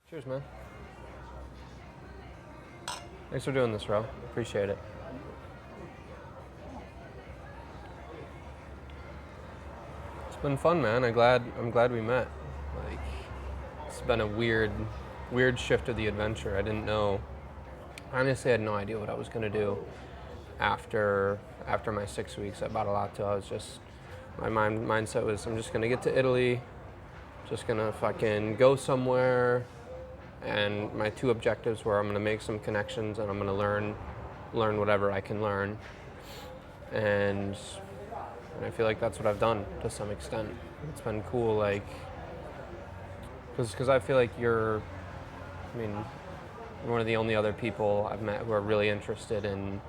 Cheers, man. Thanks for doing this, Ro. Appreciate it. It's been fun, man. I'm glad we met. Like, it's been a weird shift of the adventure. I didn't know. Honestly, I had no idea what I was gonna do after my 6 weeks at Battalato. I was just my mindset was I'm just gonna get to Italy, just gonna fucking go somewhere, and my two objectives were I'm gonna make some connections and I'm gonna learn whatever I can learn, and I feel like that's what I've done to some extent. It's been cool, like, because I feel like you're one of the only other people I've met who are really interested in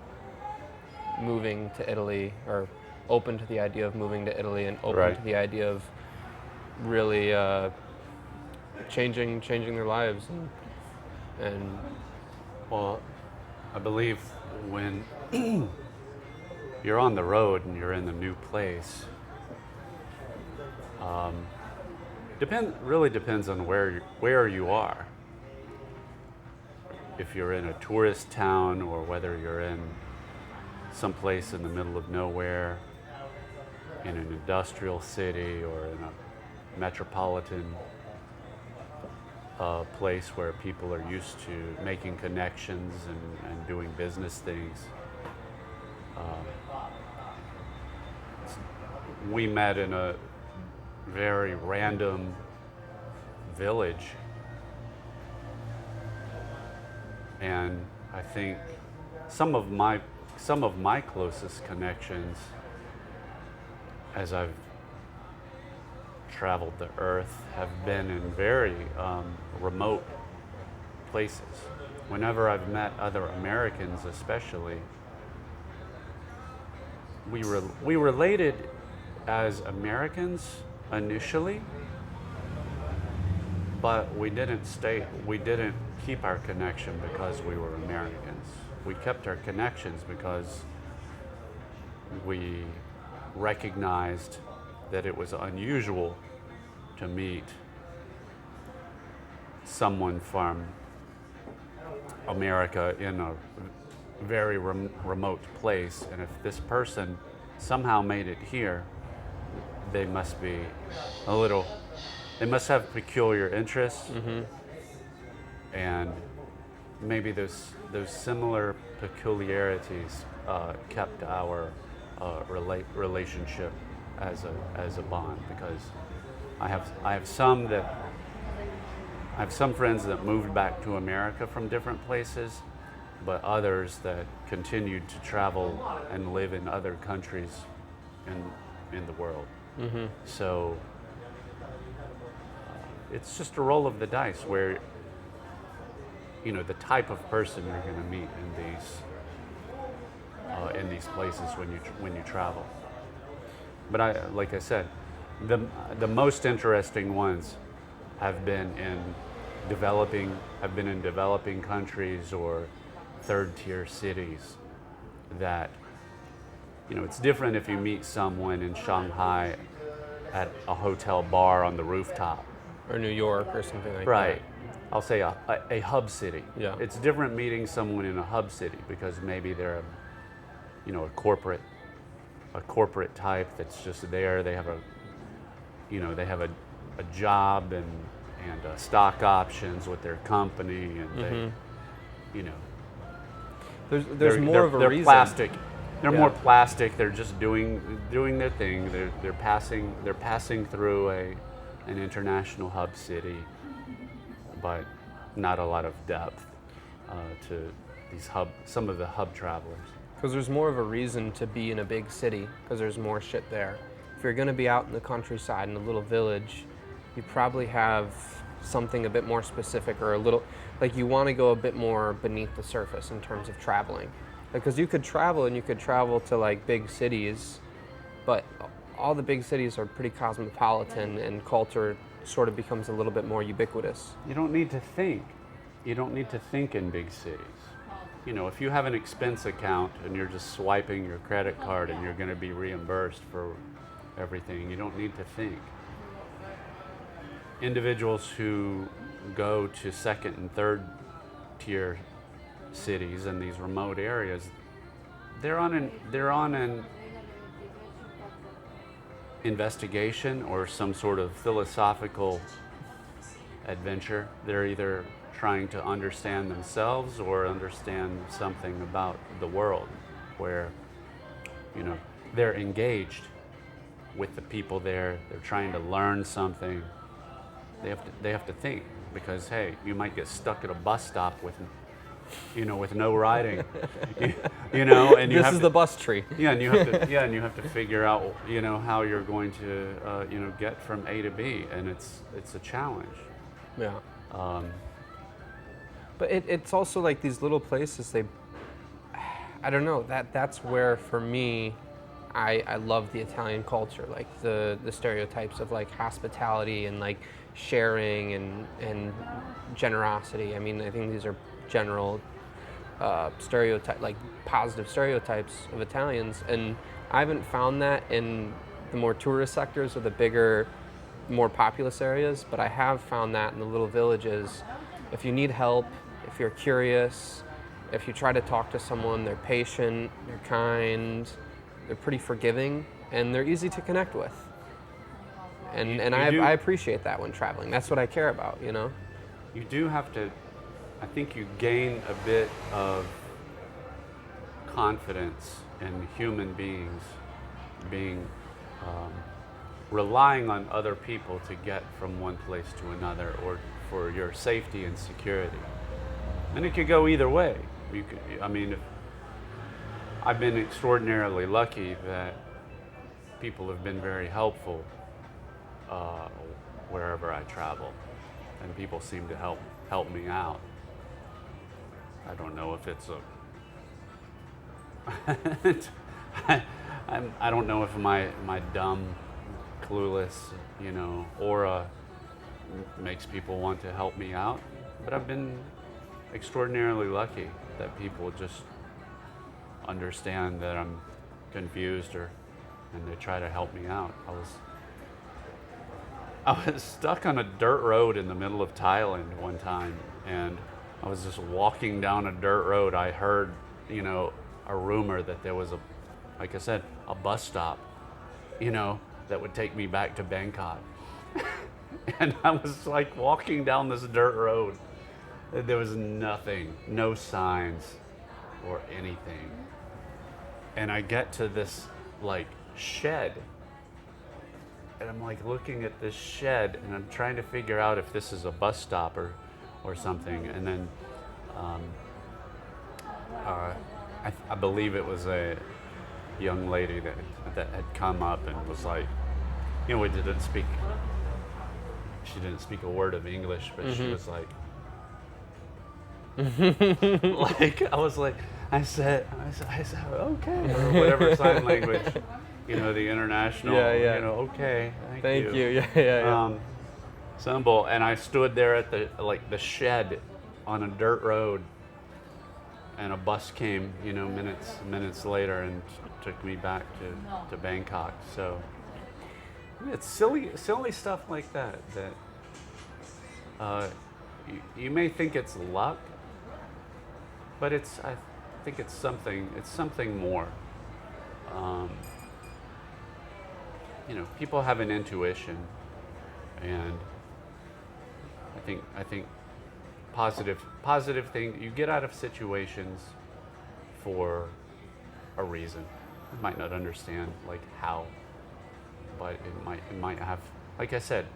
moving to Italy, or open to the idea of moving to Italy, and open Right. to the idea of really changing their lives, and Well, I believe when you're on the road and you're in a new place, really depends on where you are. If you're in a tourist town or whether you're in someplace in the middle of nowhere, in an industrial city or in a metropolitan place where people are used to making connections and doing business things. We met in a very random village, and I think some of my closest connections as I've traveled the earth have been in very remote places. Whenever I've met other Americans, especially, we related as Americans initially, but we didn't keep our connection because we were Americans. We kept our connections because we recognized that it was unusual to meet someone from America in a very remote place, and if this person somehow made it here, they must have peculiar interests, and maybe those similar peculiarities kept our relationship as a bond, because I have some friends that moved back to America from different places, but others that continued to travel and live in other countries in the world. So it's just a roll of the dice where the type of person you're going to meet in these places when you travel. But like I said, the most interesting ones have been in developing countries or third-tier cities. That it's different if you meet someone in Shanghai at a hotel bar on the rooftop, or New York or something like right? I'll say a hub city. Yeah. It's different meeting someone in a hub city because maybe they're a corporate type that's just there. They have a job and stock options with their company, and There's more of a they're reason. plastic. They're Yeah. more plastic. They're just doing their thing. They're passing through an international hub city, but not a lot of depth to some of the hub travelers. Because there's more of a reason to be in a big city, because there's more shit there. If you're gonna be out in the countryside in a little village, you probably have something a bit more specific, or a little, like, you want to go a bit more beneath the surface in terms of traveling. Because you could travel to like big cities, but all the big cities are pretty cosmopolitan, and culture sort of becomes a little bit more ubiquitous. You don't need to think. You don't need to think in big cities. If you have an expense account and you're just swiping your credit card and you're going to be reimbursed for everything, you don't need to think. Individuals who go to second and third tier cities in these remote areas, they're on an investigation or some sort of philosophical adventure. They're either trying to understand themselves or understand something about the world, where, you know, they're engaged with the people there. They're trying to learn something. They have to think, because hey, you might get stuck at a bus stop with, you know, with no riding, you know, and you This have is to, the bus tree. yeah, and you have to, yeah, and you have to figure out, you know, how you're going to, you know, get from A to B, and it's a challenge. Yeah. Um, But it's also like these little places, I don't know, that's where for me, I love the Italian culture, like the stereotypes of like hospitality and like sharing and generosity. I mean, I think these are general stereotype, like positive stereotypes of Italians, and I haven't found that in the more tourist sectors or the bigger, more populous areas, but I have found that in the little villages. If you need help, if you're curious, if you try to talk to someone, they're patient, they're kind, they're pretty forgiving, and they're easy to connect with. And I appreciate that when traveling. That's what I care about, you know? You do have to, I think you gain a bit of confidence in human beings being, relying on other people to get from one place to another, or for your safety and security. And it could go either way. You could, I mean, I've been extraordinarily lucky that people have been very helpful wherever I travel, and people seem to help me out. I don't know if it's a I don't know if my dumb, clueless, you know, aura makes people want to help me out, but I've been extraordinarily lucky that people just understand that I'm confused, and they try to help me out. I was stuck on a dirt road in the middle of Thailand one time, and I was just walking down a dirt road. I heard, you know, a rumor that there was like I said, a bus stop, you know, that would take me back to Bangkok. And I was like walking down this dirt road. There was nothing, no signs or anything. And I get to this like shed, and I'm like looking at this shed, and I'm trying to figure out if this is a bus stop or something. And then I believe it was a young lady that had come up and was like, you know, she didn't speak a word of English, but she was like, I said, okay, or whatever sign language, you know, the international, you know, okay, thank you. Yeah. Symbol, and I stood there at the shed on a dirt road, and a bus came, you know, minutes later and took me back to Bangkok. So it's silly stuff like that you may think it's luck, but I think it's something more. You know, people have an intuition, and I think positive thing, you get out of situations for a reason. You might not understand like how, but it might have, like I said,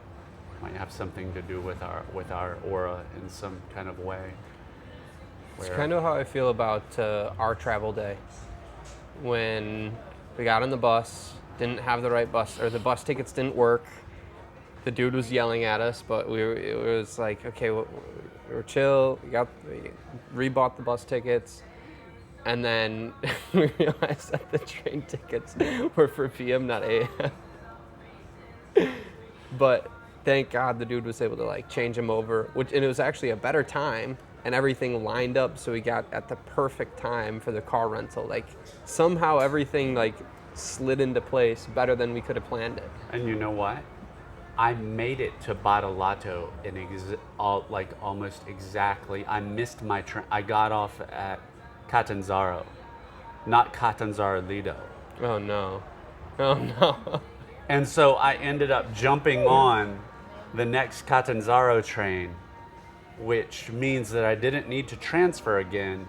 might have something to do with our aura in some kind of way. It's kind of how I feel about our travel day. When we got on the bus, didn't have the right bus, or the bus tickets didn't work. The dude was yelling at us, but it was like, okay, we were chill. We rebought the bus tickets, and then we realized that the train tickets were for PM, not AM. But thank God the dude was able to like change them over, and it was actually a better time, and everything lined up, so we got at the perfect time for the car rental. Like somehow everything like slid into place better than we could have planned it. And you know what? I made it to Badalato in almost exactly. I missed my train. I got off at Catanzaro, not Catanzaro Lido. Oh no. Oh no. And so I ended up jumping on the next Catanzaro train, which means that I didn't need to transfer again.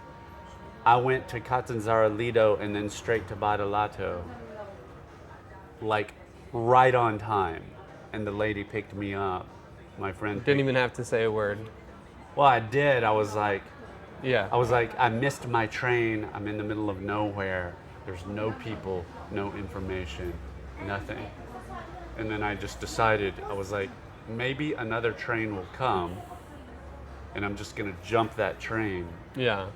I went to Catanzaro Lido and then straight to Badalato, like right on time. And the lady picked me up. My friend Didn't even have to say a word. Well, I did. Yeah. I missed my train. I'm in the middle of nowhere. There's no people, no information, nothing. And then I just decided, I was like, maybe another train will come and I'm just going to jump that train. Yeah.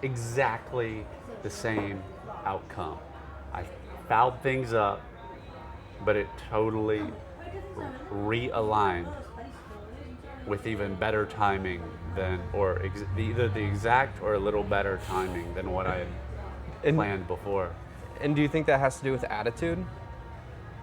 Exactly the same outcome. I fouled things up, but it totally realigned with even better timing than, or either the exact or a little better timing than what I had planned before. And do you think that has to do with attitude?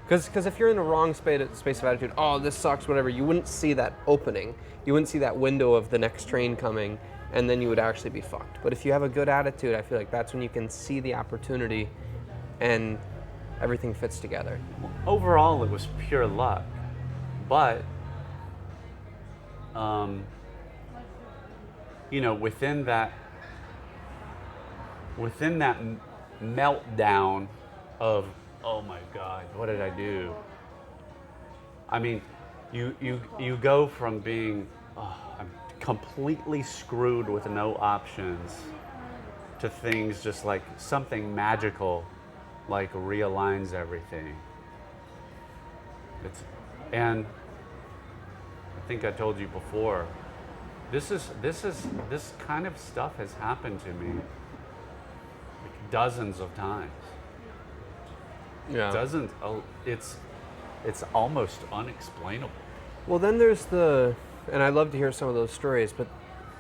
Because if you're in the wrong space of attitude, oh, this sucks, whatever, you wouldn't see that opening. You wouldn't see that window of the next train coming, and then you would actually be fucked. But if you have a good attitude, I feel like that's when you can see the opportunity and everything fits together. Overall, it was pure luck. But, within that meltdown of, oh my God, what did I do? I mean, you go from being, I'm completely screwed with no options, to things just like something magical, like realigns everything. And I think I told you before, this kind of stuff has happened to me like dozens of times. Yeah. It's almost unexplainable. Well, then there's and I'd love to hear some of those stories, but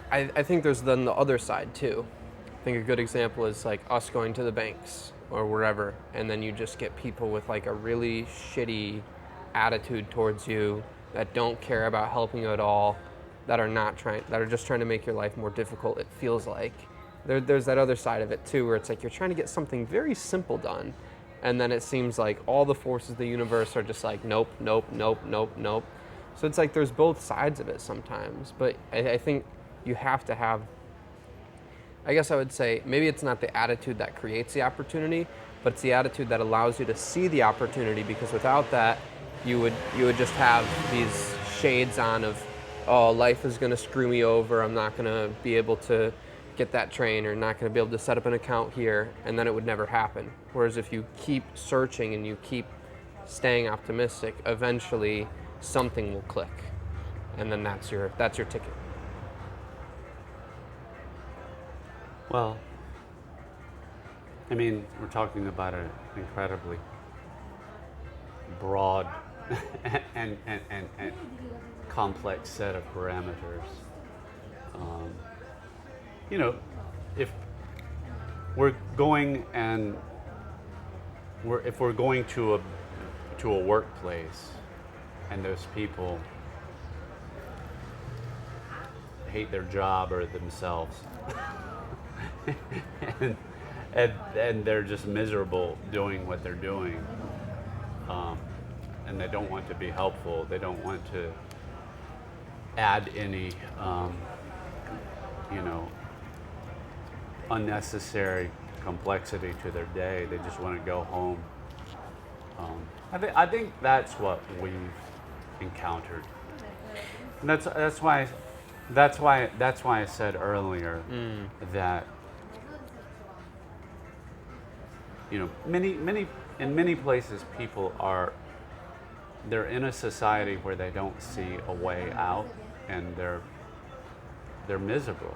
I think there's then the other side too. I think a good example is like us going to the banks or wherever, and then you just get people with like a really shitty attitude towards you that don't care about helping you at all, that are just trying to make your life more difficult. It feels like there's that other side of it too, where it's like you're trying to get something very simple done, and then it seems like all the forces of the universe are just like nope, nope, nope, nope, nope. So it's like there's both sides of it sometimes, but I think you have to have, I guess I would say, maybe it's not the attitude that creates the opportunity, but it's the attitude that allows you to see the opportunity, because without that, you would just have these shades on of, oh, life is going to screw me over, I'm not going to be able to get that train, or not going to be able to set up an account here, and then it would never happen. Whereas if you keep searching and you keep staying optimistic, eventually something will click, and then that's your ticket. Well, I mean, we're talking about an incredibly broad and complex set of parameters. If we're going to a workplace, and those people hate their job or themselves, and they're just miserable doing what they're doing, and they don't want to be helpful. They don't want to add any, unnecessary complexity to their day. They just want to go home. I think that's what we've encountered, and that's why I said earlier that in many places people they're in a society where they don't see a way out, and they're miserable.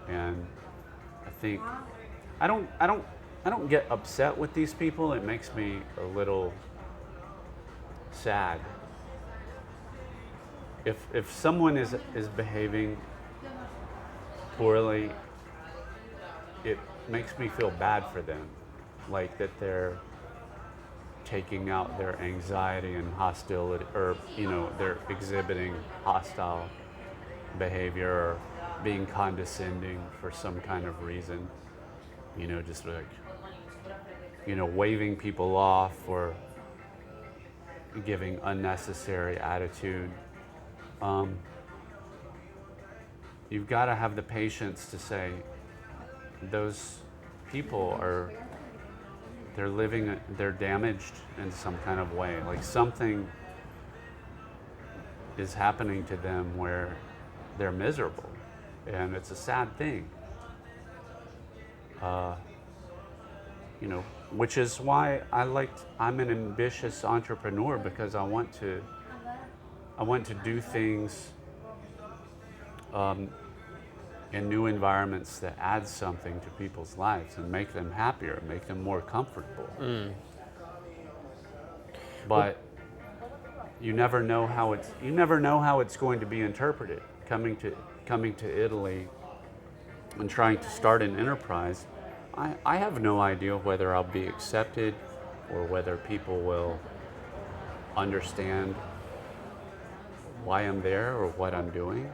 And I think I don't get upset with these people. It makes me a little sad. If someone is behaving poorly, it makes me feel bad for them, like that they're taking out their anxiety and hostility, or they're exhibiting hostile behavior or being condescending for some kind of reason, just like waving people off or giving unnecessary attitude. You've got to have the patience to say those people they're damaged in some kind of way, like something is happening to them where they're miserable, and it's a sad thing. Which is why I'm an ambitious entrepreneur, because I want to do things in new environments that add something to people's lives and make them happier, make them more comfortable. But you never know how it's going to be interpreted. Coming to Italy and trying to start an enterprise, I have no idea whether I'll be accepted or whether people will understand why I'm there or what I'm doing.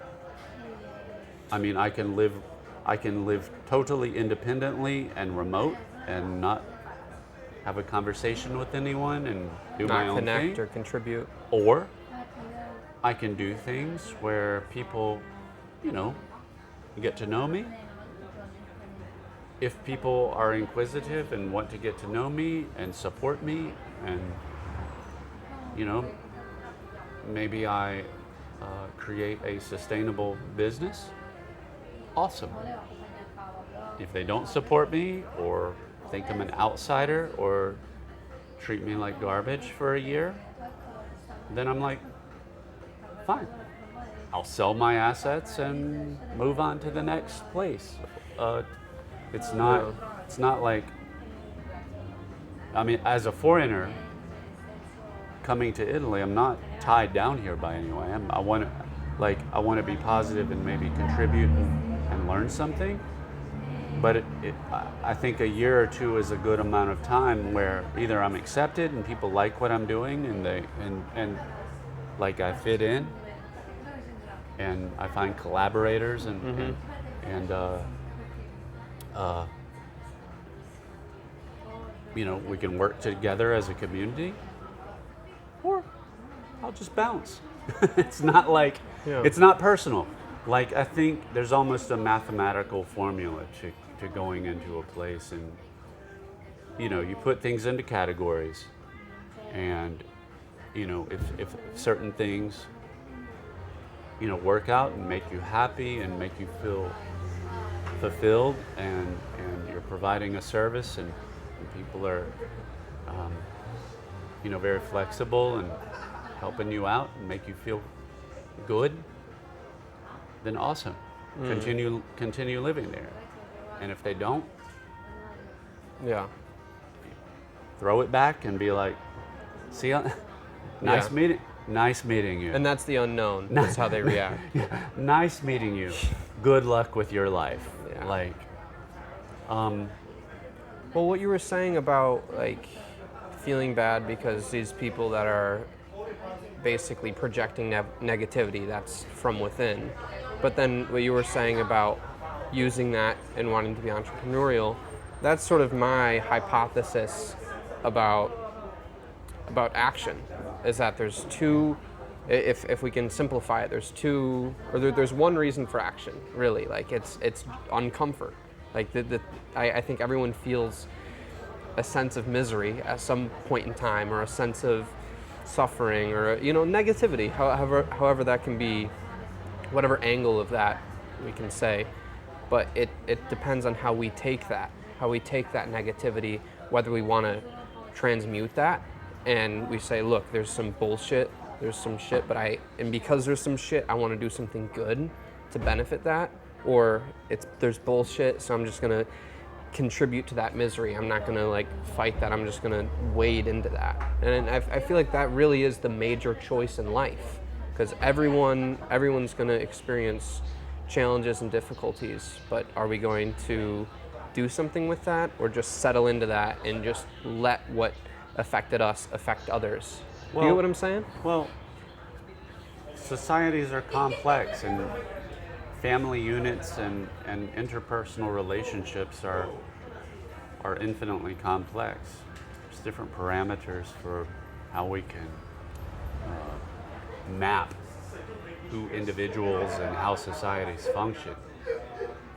I mean, I can live totally independently and remote and not have a conversation with anyone and do my own thing. Not connect or contribute. Or I can do things where people, get to know me. If people are inquisitive and want to get to know me and support me, and maybe I create a sustainable business, awesome. If they don't support me or think I'm an outsider or treat me like garbage for a year, then I'm like, fine. I'll sell my assets and move on to the next place. It's not like, I mean, as a foreigner coming to Italy, I'm not tied down here by anyone. I want to be positive and maybe contribute and learn something. But I think a year or two is a good amount of time where either I'm accepted and people like what I'm doing and like I fit in, and I find collaborators and we can work together as a community, or I'll just bounce. It's not like, it's not personal. Like, I think there's almost a mathematical formula to going into a place, and you put things into categories, and if certain things work out and make you happy and make you feel fulfilled, and you're providing a service, and people are very flexible and helping you out and make you feel good, then awesome. Continue living there. And if they don't, throw it back and be like, see ya. Nice meeting you. And that's the unknown. That's how they react. Nice meeting you. Good luck with your life. Yeah. Well, what you were saying about feeling bad because these people that are basically projecting negativity, that's from within. But then what you were saying about using that and wanting to be entrepreneurial, that's sort of my hypothesis about action, is that there's two, if we can simplify it, there's one reason for action, really. It's uncomfort. I think everyone feels a sense of misery at some point in time, or a sense of suffering, or negativity, however that can be, whatever angle of that we can say. But it depends on how we take that negativity, whether we want to transmute that and we say, look, there's some bullshit, there's some shit, and because there's some shit, I want to do something good to benefit that, or there's bullshit, so I'm just gonna contribute to that misery. I'm not gonna fight that. I'm just gonna wade into that. And I feel like that really is the major choice in life, because everyone's gonna experience challenges and difficulties, but are we going to do something with that, or just settle into that and just let what affected us affect others. You Well- get what I'm saying? Well, societies are complex, and family units and interpersonal relationships are infinitely complex. There's different parameters for how we can map who individuals and how societies function.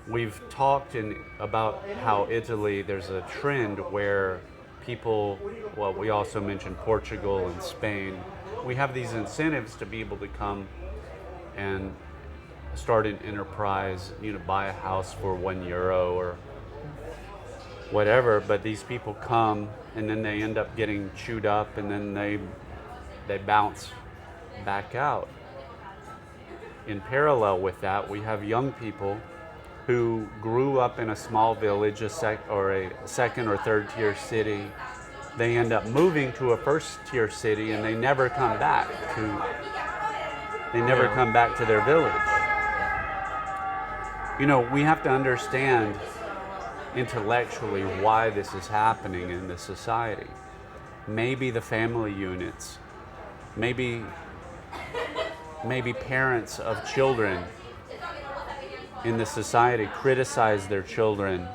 We've talked about how Italy, there's a trend where people, well, we also mentioned Portugal and Spain. We have these incentives to be able to come and start an enterprise, buy a house for €1 or whatever, but these people come and then they end up getting chewed up and then they bounce back out. In parallel with that, we have young people who grew up in a small village, a second or third tier city. They end up moving to a first tier city and they never come back to their village. We have to understand intellectually why this is happening in the society. Maybe the family units, maybe parents of children in the society criticize their children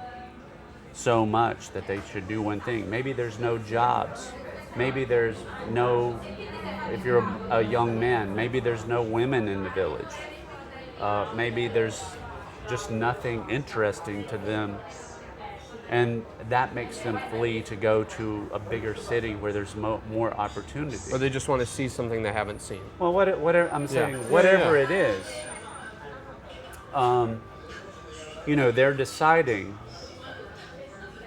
so much that they should do one thing. Maybe there's no jobs. Maybe there's no, if you're a young man, maybe there's no women in the village. Maybe there's just nothing interesting to them. And that makes them flee to go to a bigger city where there's more opportunity. Or they just want to see something they haven't seen. Well, whatever I'm saying, Yeah. whatever Yeah. it is, they're deciding,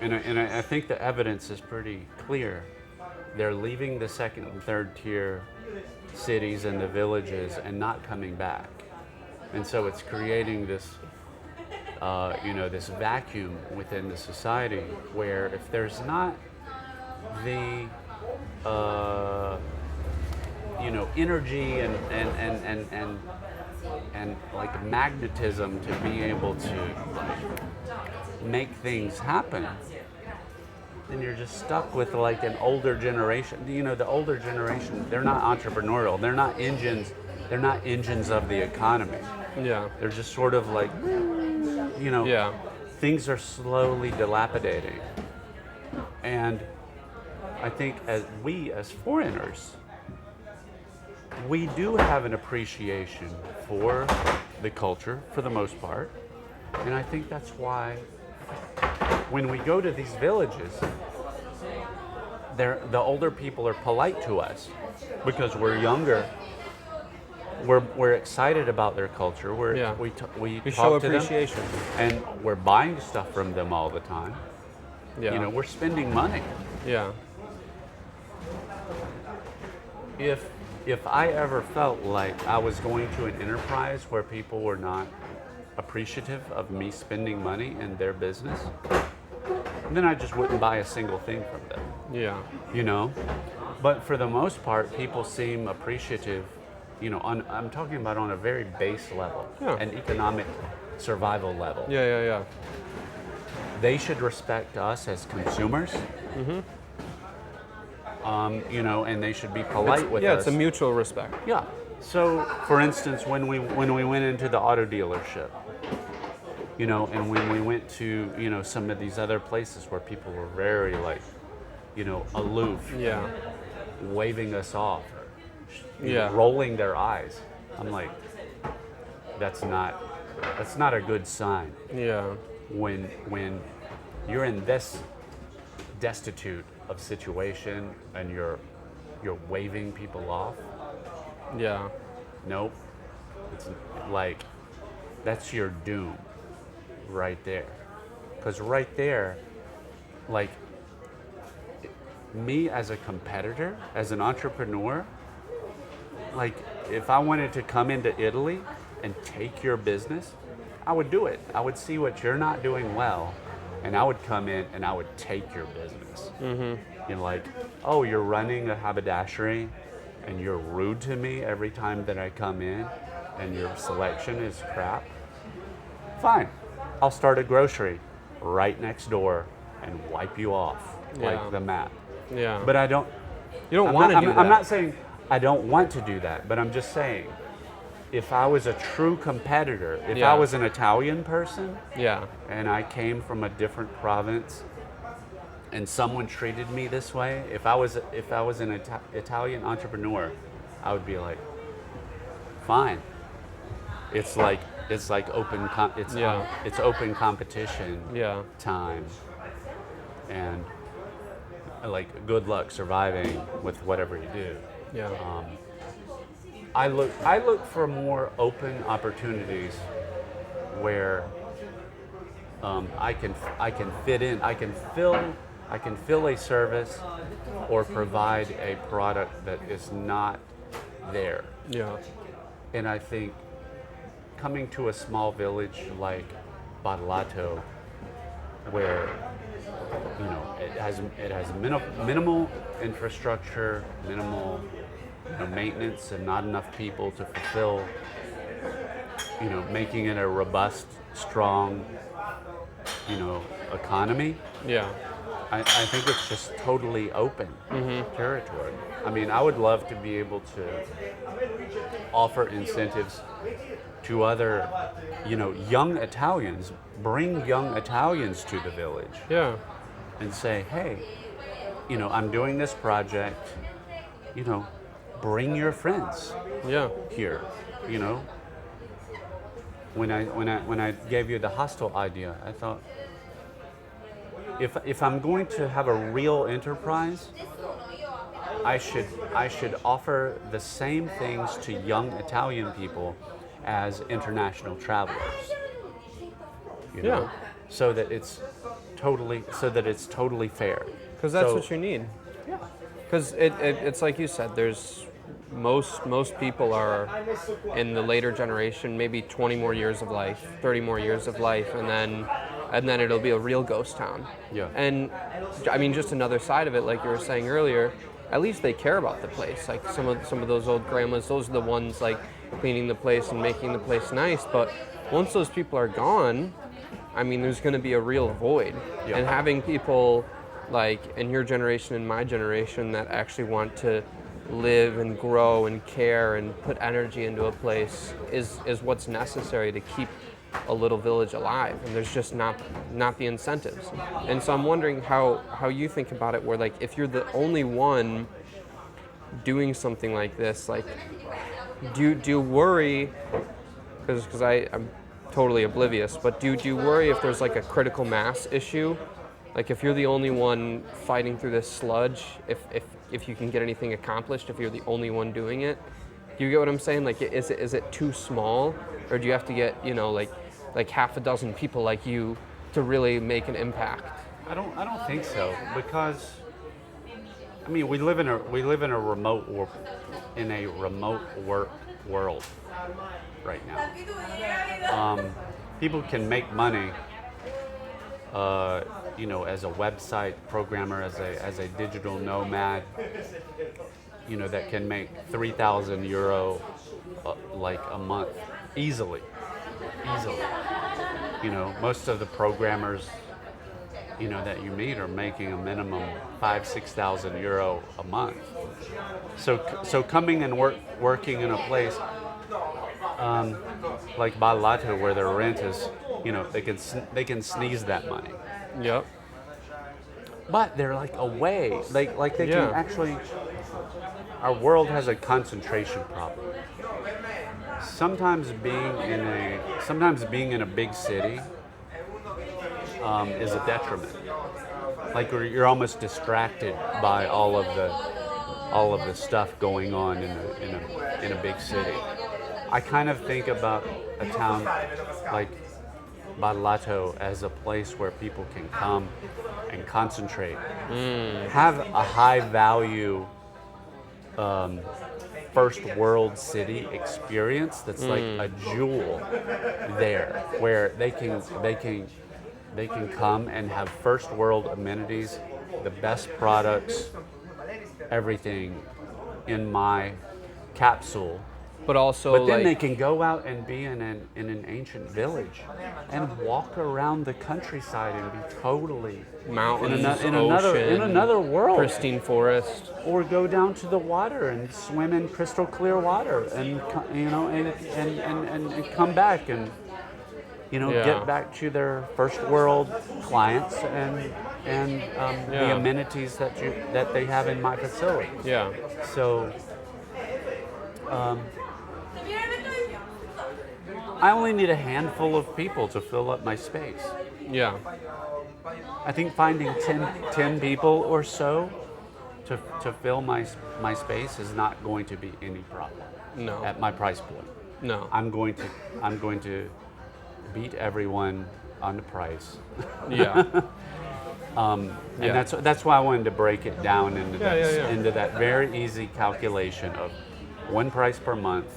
and I think the evidence is pretty clear. They're leaving the second and third tier cities and the villages and not coming back. And so it's creating this this vacuum within the society where if there's not the energy and like magnetism to be able to make things happen, then you're just stuck with like an older generation. The older generation, they're not entrepreneurial. They're not engines. They're not engines of the economy. Yeah. They're just sort of like, Yeah. things are slowly dilapidating. And I think as foreigners, we do have an appreciation for the culture for the most part. And I think that's why when we go to these villages, the older people are polite to us because we're younger. We're excited about their culture. We We talk show to them, appreciation. and we're buying stuff from them all the time. Yeah. We're spending money. Yeah. If I ever felt like I was going to an enterprise where people were not appreciative of me spending money in their business, then I just wouldn't buy a single thing from them. Yeah. But for the most part, people seem appreciative. I'm talking about on a very base level, Yeah. an economic survival level. Yeah. They should respect us as consumers. Mm-hmm. And they should be polite with us. Yeah, it's a mutual respect. Yeah. So, for instance, when we went into the auto dealership, and when we went to some of these other places where people were very aloof, Yeah. waving us off, Yeah. rolling their eyes. I'm like, that's not a good sign. Yeah. When you're in this destitute of situation and you're waving people off. Yeah. Nope. It's like that's your doom right there. Because right there, like me as a competitor, as an entrepreneur, like if I wanted to come into Italy and take your business, I would do it. I would see what you're not doing well, and I would come in and I would take your business. Mm-hmm. Like, oh, you're running a haberdashery and you're rude to me every time that I come in and your selection is crap. Fine, I'll start a grocery right next door and wipe you off like the map. Yeah. But I don't. You don't want to do that. I'm not saying I don't want to do that, but I'm just saying, if I was a true competitor, if Yeah. I was an Italian person Yeah. and I came from a different province and someone treated me this way, if I was an Italian entrepreneur, I would be like, fine. It's like it's open competition Yeah. time, and like good luck surviving with whatever you do. Yeah. I look for more open opportunities where I can fit in. I can fill a service or provide a product that is not there. Yeah. And I think coming to a small village like Badalato, where it has minimal infrastructure, minimal maintenance, and not enough people to fulfill, making it a robust, strong, economy. Yeah. I think it's just totally open territory. I mean, I would love to be able to offer incentives to other, young Italians, bring young Italians to the village Yeah. and say, hey, I'm doing this project, bring your friends Yeah. here, When I gave you the hostel idea, I thought, if I'm going to have a real enterprise, I should offer the same things to young Italian people as international travelers. Yeah. So that it's totally fair. Because that's So- what you need. Yeah. Because it's like you said, there's most people are in the later generation, maybe 20 more years of life, 30 more years of life, and then it'll be a real ghost town. Yeah. And I mean, just another side of it, like you were saying earlier, at least they care about the place. Like some of those old grandmas, those are the ones like cleaning the place and making the place nice. But once those people are gone, I mean, there's going to be a real void. Yeah. And having people like in your generation and my generation that actually want to live and grow and care and put energy into a place is what's necessary to keep a little village alive. And there's just not the incentives. And so I'm wondering how you think about it, where like if you're the only one doing something like this, like do you worry, because I'm totally oblivious, but do you worry if there's like a critical mass issue? Like if you're the only one fighting through this sludge, if you can get anything accomplished, if you're the only one doing it, do you get what I'm saying? Like is it too small, or do you have to get like half a dozen people like you to really make an impact? I don't think so, because I mean we live in a remote work world right now. People can make money, as a website programmer, as a digital nomad, that can make €3,000 like a month easily. Most of the programmers, that you meet are making a minimum €5,000-6,000 a month. So coming and working in a place like Badalato, where their rent is, they can sneeze that money. Yep. But they're like away, like they Yeah. can actually. Our world has a concentration problem. Sometimes being in a big city is a detriment. Like you're almost distracted by all of the stuff going on in a big city. I kind of think about a town like Badalato as a place where people can come and concentrate, have a high value first world city experience that's like a jewel there, where they can come and have first world amenities, the best products, everything in my capsule. But also, But then like, they can go out and be in an ancient village and walk around the countryside and be totally mountains, in ocean, another world. pristine forest. Or go down to the water and swim in crystal clear water, and and come back and Yeah. get back to their first world clients and the Yeah. amenities that they have in my facility. Yeah. So I only need a handful of people to fill up my space. Yeah. I think finding 10 people or so to fill my space is not going to be any problem. No. At my price point. No. I'm going to beat everyone on the price. Yeah. And Yeah. that's why I wanted to break it down into Yeah. that very easy calculation of one price per month.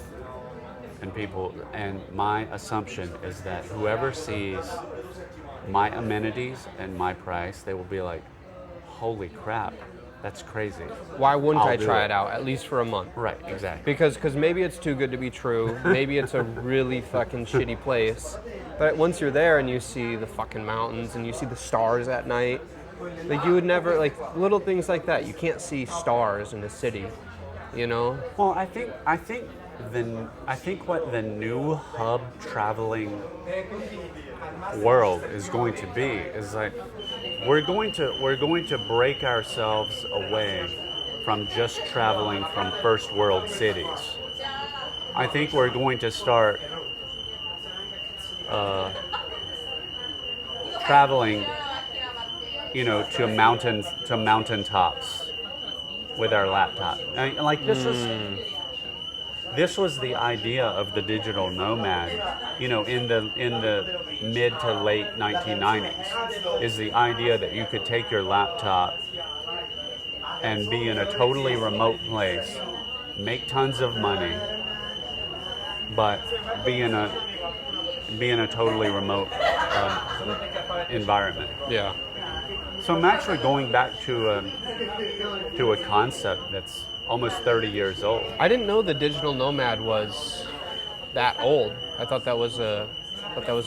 And my assumption is that whoever sees my amenities and my price, they will be like, holy crap, that's crazy. Why wouldn't I'll I do try it. it out at least for a month? Right, exactly. Because maybe it's too good to be true. Maybe it's a really fucking shitty place. But once you're there and you see the fucking mountains and you see the stars at night, like you would never, like little things like that. You can't see stars in the city, you know? Well, I think what the new hub traveling world is going to be is like we're going to break ourselves away from just traveling from first world cities. I think we're going to start traveling, to mountaintops with our laptop. And like this was the idea of the digital nomad, in the mid to late 1990s, is the idea that you could take your laptop and be in a totally remote place, make tons of money, but be in a totally remote environment. Yeah. So I'm actually going back to a concept that's almost 30 years old. I didn't know the digital nomad was that old. I thought that was a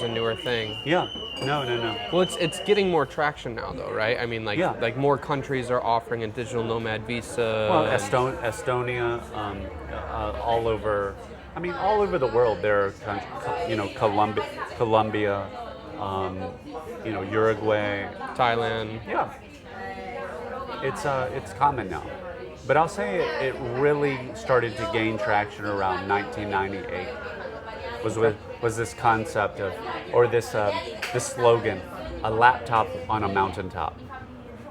newer thing. Yeah. No. Well, it's getting more traction now, though, right? I mean, like more countries are offering a digital nomad visa. Well, and- Estonia, all over. I mean, all over the world. There are Colombia, Uruguay, Thailand. Yeah, it's common now, but I'll say it really started to gain traction around 1998. Was this concept of, or this slogan, a laptop on a mountaintop.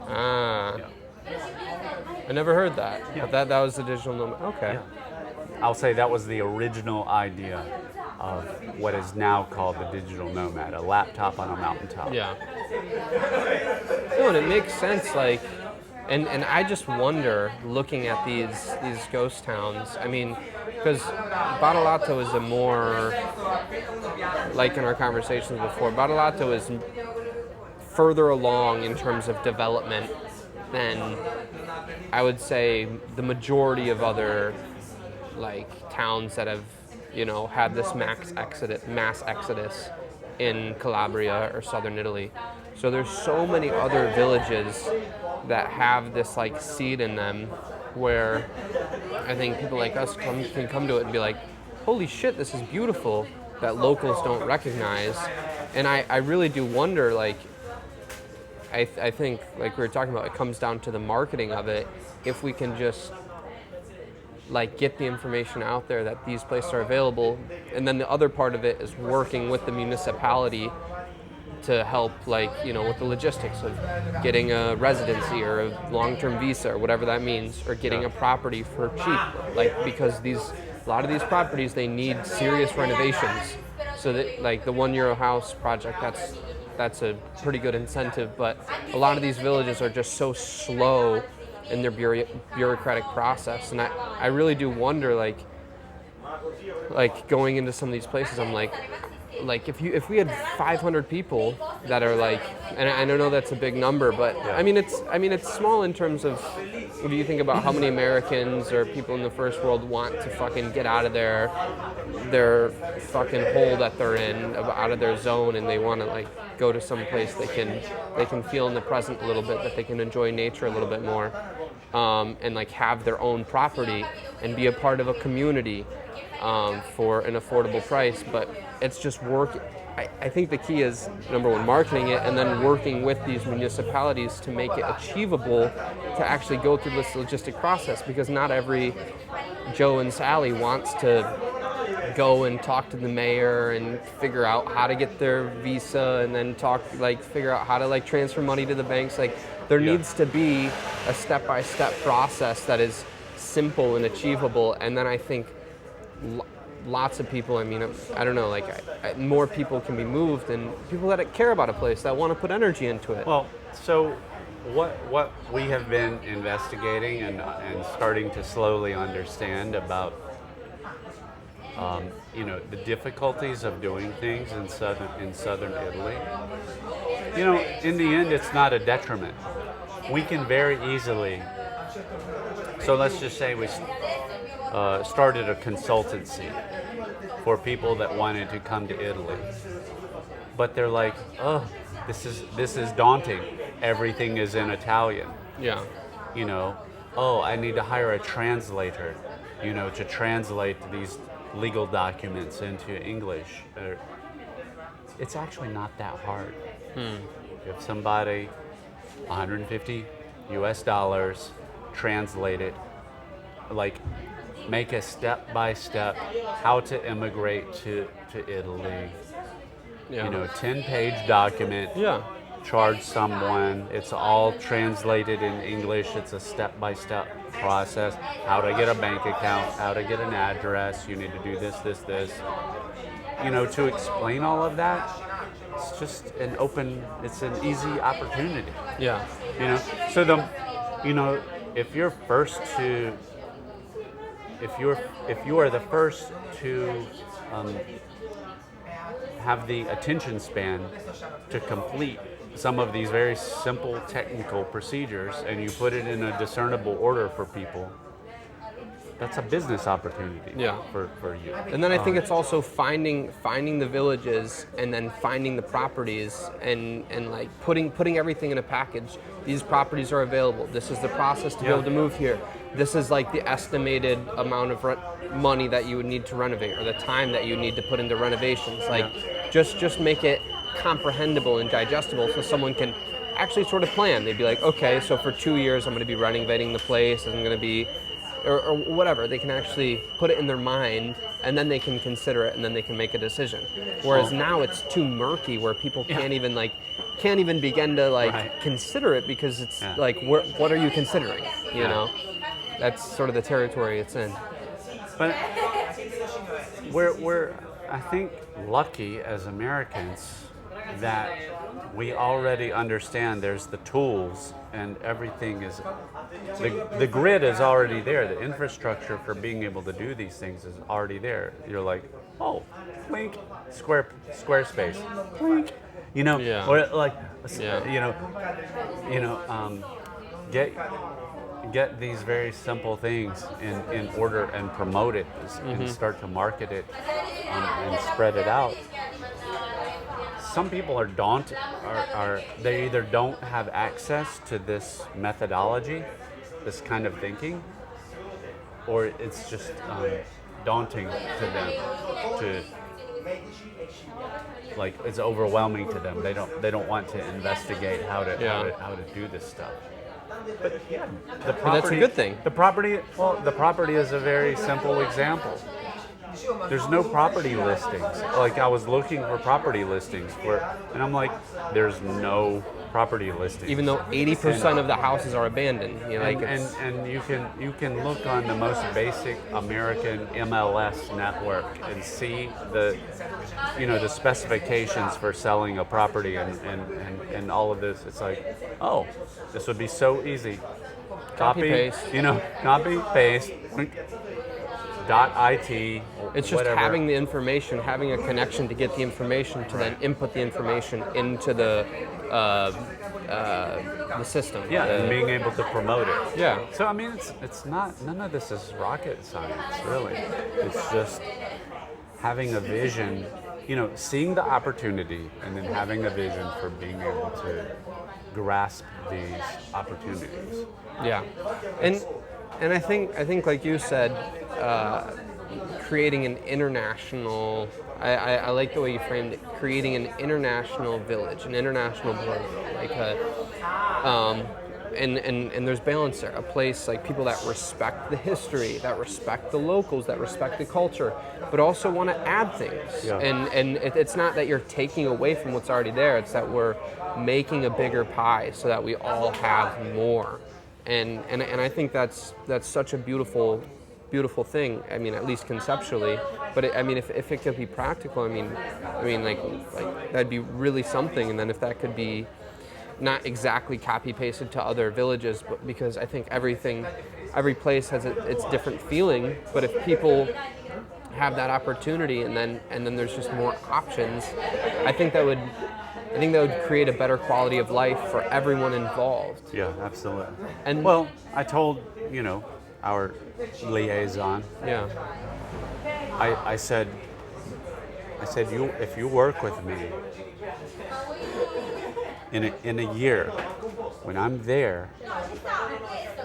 Ah. Yeah. I never heard that. Yeah. But that was the digital nomad. Okay. Yeah. I'll say that was the original idea of what is now called the digital nomad, a laptop on a mountaintop. Yeah. No, and it makes sense, like, and I just wonder, looking at these ghost towns, I mean, because Badalato is a more, like in our conversations before, Badalato is further along in terms of development than, I would say, the majority of other, like, towns that have, had this mass exodus in Calabria or southern Italy. So there's so many other villages that have this like seed in them where I think people like us can come to it and be like, holy shit, this is beautiful, that locals don't recognize. And I really do wonder, like, I think, like we were talking about, it comes down to the marketing of it. If we can just like get the information out there that these places are available, and then the other part of it is working with the municipality to help, like, with the logistics of getting a residency or a long-term visa or whatever that means, or getting a property for cheap, like, because a lot of these properties, they need serious renovations. So that, like, the €1 house project, that's a pretty good incentive, but a lot of these villages are just so slow in their bureaucratic process, and I really do wonder, like going into some of these places, I'm like, like if we had 500 people that are like, and I don't know that's a big number, but Yeah. I mean it's small in terms of when you think about how many Americans or people in the first world want to fucking get out of their fucking hole that they're in, out of their zone, and they want to like go to some place they can feel in the present a little bit, that they can enjoy nature a little bit more, and like have their own property and be a part of a community for an affordable price. But it's just work. I think the key is, number one, marketing it, and then working with these municipalities to make it achievable to actually go through this logistic process, because not every Joe and Sally wants to go and talk to the mayor and figure out how to get their visa, and then figure out how to like transfer money to the banks. Like there needs to be a step-by-step process that is simple and achievable. And then I think lots of people, I mean, I don't know, like more people can be moved, and people that care about a place, that want to put energy into it. Well, so what we have been investigating and starting to slowly understand about, the difficulties of doing things in southern Italy. In the end, it's not a detriment. We can very easily. So let's just say we started a consultancy for people that wanted to come to Italy, but they're like, oh, this is daunting. Everything is in Italian. Yeah. Oh, I need to hire a translator, to translate these legal documents into English. It's actually not that hard. If somebody, $150, translate it, like make a step-by-step how to immigrate to Italy. 10-page document. Yeah. Charge someone. It's all translated in English. It's a step-by-step process. How to get a bank account, how to get an address. You need to do this. To explain all of that, it's just it's an easy opportunity. Yeah. So if you are the first to have the attention span to complete some of these very simple technical procedures, and you put it in a discernible order for people, that's a business opportunity for you. And then I think it's also finding the villages, and then finding the properties, and like putting everything in a package. These properties are available. This is the process to be able to move here. This is like the estimated amount of money that you would need to renovate, or the time that you need to put into renovations. Like just make it comprehensible and digestible, so someone can actually sort of plan. They'd be like, okay, so for 2 years I'm going to be renovating the place, and I'm going to be, or whatever. They can actually put it in their mind, and then they can consider it, and then they can make a decision. Whereas now it's too murky, where people can't even begin to consider it, because it's like, what are you considering? You know, that's sort of the territory it's in. But we're I think lucky as Americans that we already understand there's the tools, and everything is, the grid is already there. The infrastructure for being able to do these things is already there. You're like, oh, blink, Squarespace, blink, or like, get these very simple things in order and promote it, and start to market it, and spread it out. Some people are daunted, they either don't have access to this methodology, this kind of thinking, or it's just daunting to them, it's overwhelming to them. They don't want to investigate how to do this stuff. But the property, that's a good thing. The property is a very simple example. There's no property listings. Like, I was looking for property listings and I'm like, there's no property listings. Even though 80% of the houses are abandoned. And you can look on the most basic American MLS network and see the specifications for selling a property and all of this. It's like, oh, this would be so easy. Copy, paste. Copy, paste. .it. It's just whatever. having the information, having a connection to get the information to then input the information into the system. Yeah, and being able to promote it. Yeah. So I mean, it's not, none of this is rocket science, really. It's just having a vision, seeing the opportunity and then having a vision for being able to grasp these opportunities. Yeah, and I think like you said, creating an international. I like the way you framed it. Creating an international village, an international borough, like and there's balance there. A place like people that respect the history, that respect the locals, that respect the culture, but also want to add things. Yeah. And it's not that you're taking away from what's already there. It's that we're making a bigger pie so that we all have more. And I think that's such a beautiful thing. I mean, at least conceptually. But if it could be practical, I mean, like that'd be really something. And then if that could be not exactly copy pasted to other villages, but because I think every place has its different feeling. But if people have that opportunity, and then there's just more options, I think that would create a better quality of life for everyone involved. Yeah, absolutely. And well, I told our liaison. Yeah. I said if you work with me in a year, when I'm there,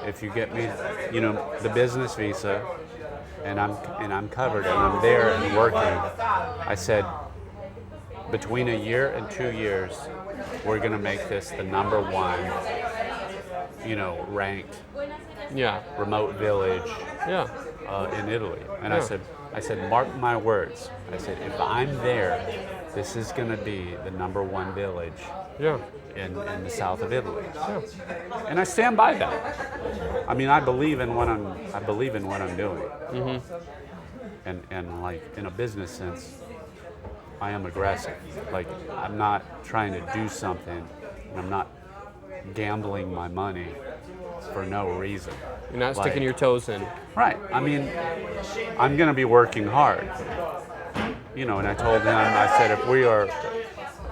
if you get me the business visa and I'm covered and I'm there and working, I said between a year and 2 years, we're gonna make this the number one, ranked remote village in Italy. And I said, mark my words. I said, if I'm there, this is gonna be the number one village in the south of Italy. Yeah. And I stand by that. I mean, I believe in what I'm doing. Mm-hmm. And like in a business sense, I am aggressive. Like, I'm not trying to do something, and I'm not gambling my money for no reason. You're not sticking your toes in. Right. I mean, I'm going to be working hard. And I told him, I said,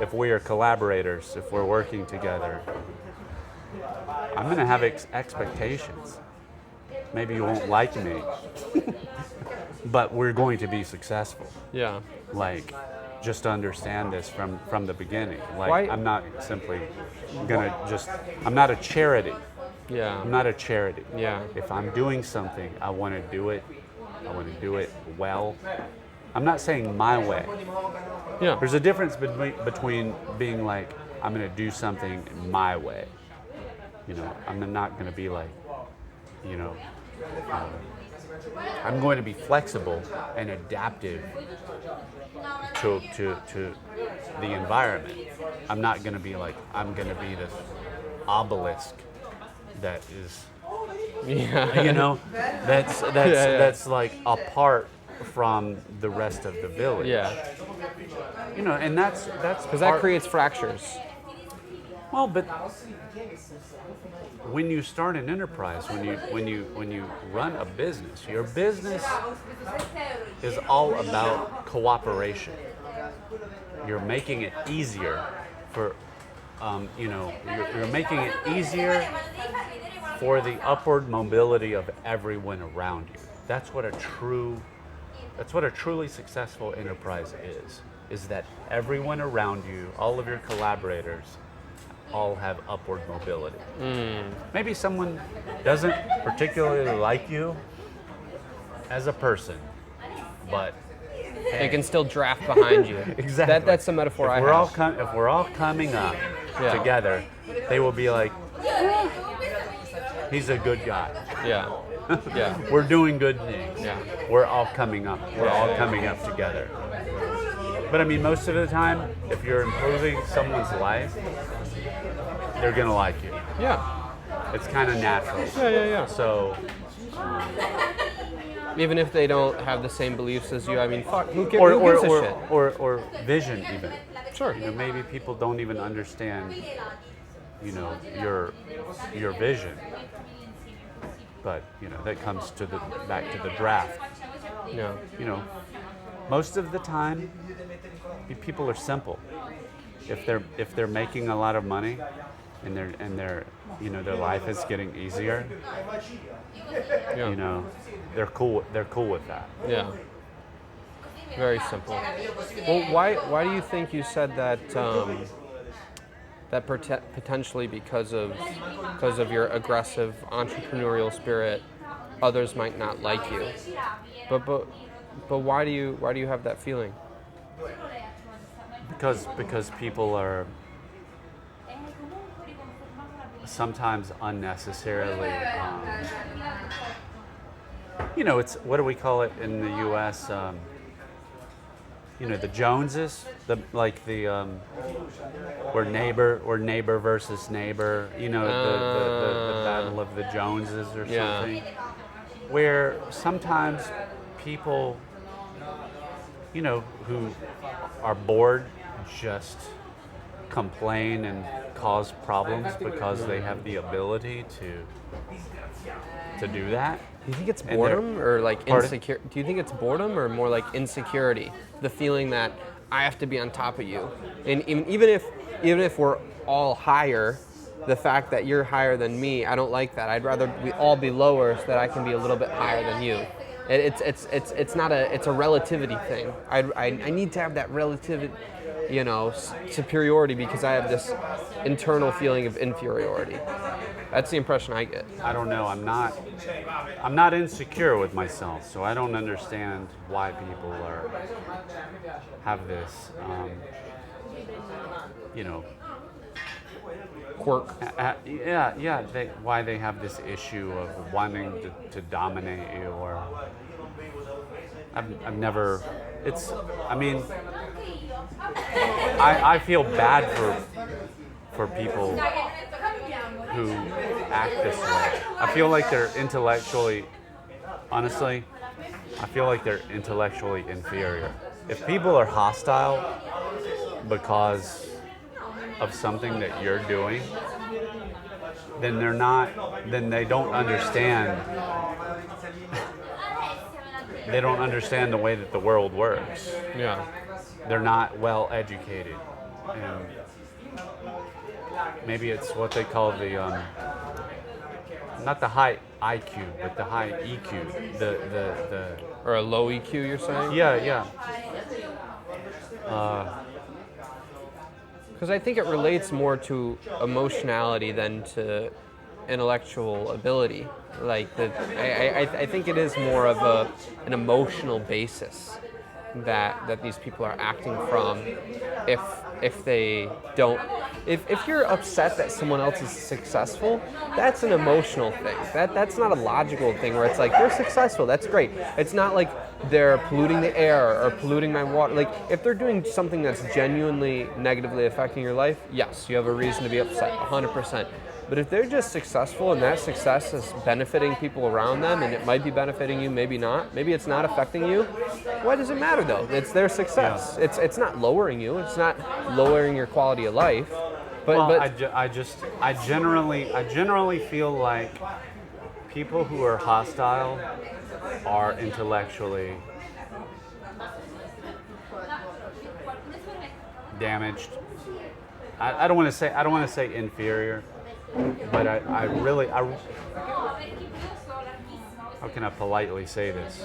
if we are collaborators, if we're working together, I'm going to have expectations. Maybe you won't like me, but we're going to be successful. Yeah. Like, just understand this from the beginning. Like, Why? I'm not simply I'm not a charity. Yeah. I'm not a charity. Yeah. If I'm doing something, I want to do it well. I'm not saying my way. Yeah. There's a difference between being like, I'm going to do something my way. I'm not going to be like, I'm going to be flexible and adaptive to the environment. I'm not going to be like, I'm going to be this obelisk that is, that's like apart from the rest of the village. Yeah. And that's because that creates fractures. Well, but when you start an enterprise, when you run a business, your business is all about cooperation. You're making it easier for, you're making it easier for the upward mobility of everyone around you. That's what a truly successful enterprise is that everyone around you, all of your collaborators, all have upward mobility. Maybe someone doesn't particularly like you as a person, but hey, They can still draft behind you. Exactly. That's the metaphor I have. If we're all coming up together, they will be like, he's a good guy. Yeah. Yeah. We're doing good things. Yeah. We're all coming up. We're all coming up together. But I mean, most of the time, if you're improving someone's life, they're gonna like you. Yeah. It's kind of natural. Yeah. So, even if they don't have the same beliefs as you, I mean, fuck, who gives a shit? Or vision even. Sure. Maybe people don't even understand, your vision. But that comes back to the draft. Yeah. You know, most of the time, people are simple. If they're making a lot of money, and their life is getting easier, Yeah. they're cool with that. Yeah. Very simple. Well, why do you think you said that potentially because of your aggressive entrepreneurial spirit, others might not like you? But but but why do you have that feeling? Because people are sometimes unnecessarily, it's, what do we call it in the U.S.? The Joneses, or neighbor versus neighbor. The battle of the Joneses or Yeah. something, where sometimes people, who are bored, just complain and cause problems because they have the ability to do that. Do you think it's And they're- boredom or like Pardon? insecure? Do you think it's boredom or more like insecurity? The feeling that I have to be on top of you, and even if we're all higher, the fact that you're higher than me, I don't like that. I'd rather we all be lower so that I can be a little bit higher than you. It's a relativity thing. I need to have that relative, superiority because I have this internal feeling of inferiority. That's the impression I get. I don't know. I'm not insecure with myself, so I don't understand why people have this, Quirk. why they have this issue of wanting to dominate you, or I've never. I feel bad for people who act this way. I feel like they're honestly, I feel like they're intellectually inferior. If people are hostile because of something that you're doing, then they don't understand. They don't understand the way that the world works. Yeah. They're not well educated. And maybe it's what they call the, not the high IQ, but the high EQ. The Or a low EQ, you're saying? yeah. Because I think it relates more to emotionality than to intellectual ability. I think it is more of an emotional basis that these people are acting from. If they don't, if you're upset that someone else is successful, that's an emotional thing. That's not a logical thing where it's like they're successful. That's great. It's not like they're polluting the air or polluting my water. Like if they're doing something that's genuinely negatively affecting your life, yes, you have a reason to be upset, 100%. But if they're just successful and that success is benefiting people around them, and it might be benefiting you, maybe not, maybe it's not affecting you, why does it matter though? It's their success. Yeah. It's not lowering you. It's not lowering your quality of life. But I generally feel like people who are hostile are intellectually damaged. I don't want to say inferior, but I really how can I politely say this?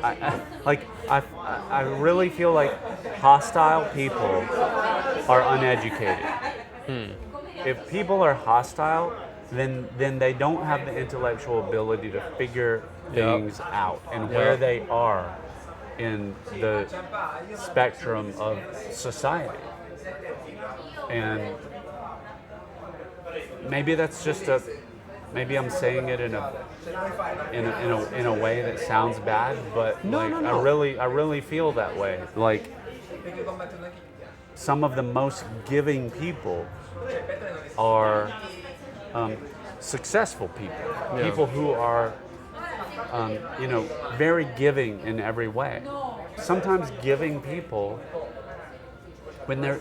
I really feel like hostile people are uneducated. If people are hostile, then they don't have the intellectual ability to figure things out and where they are in the spectrum of society. And maybe that's just maybe I'm saying it in a way that sounds bad, but No. I really feel that way. Like some of the most giving people are successful people, people who are very giving in every way. Sometimes giving people, when they're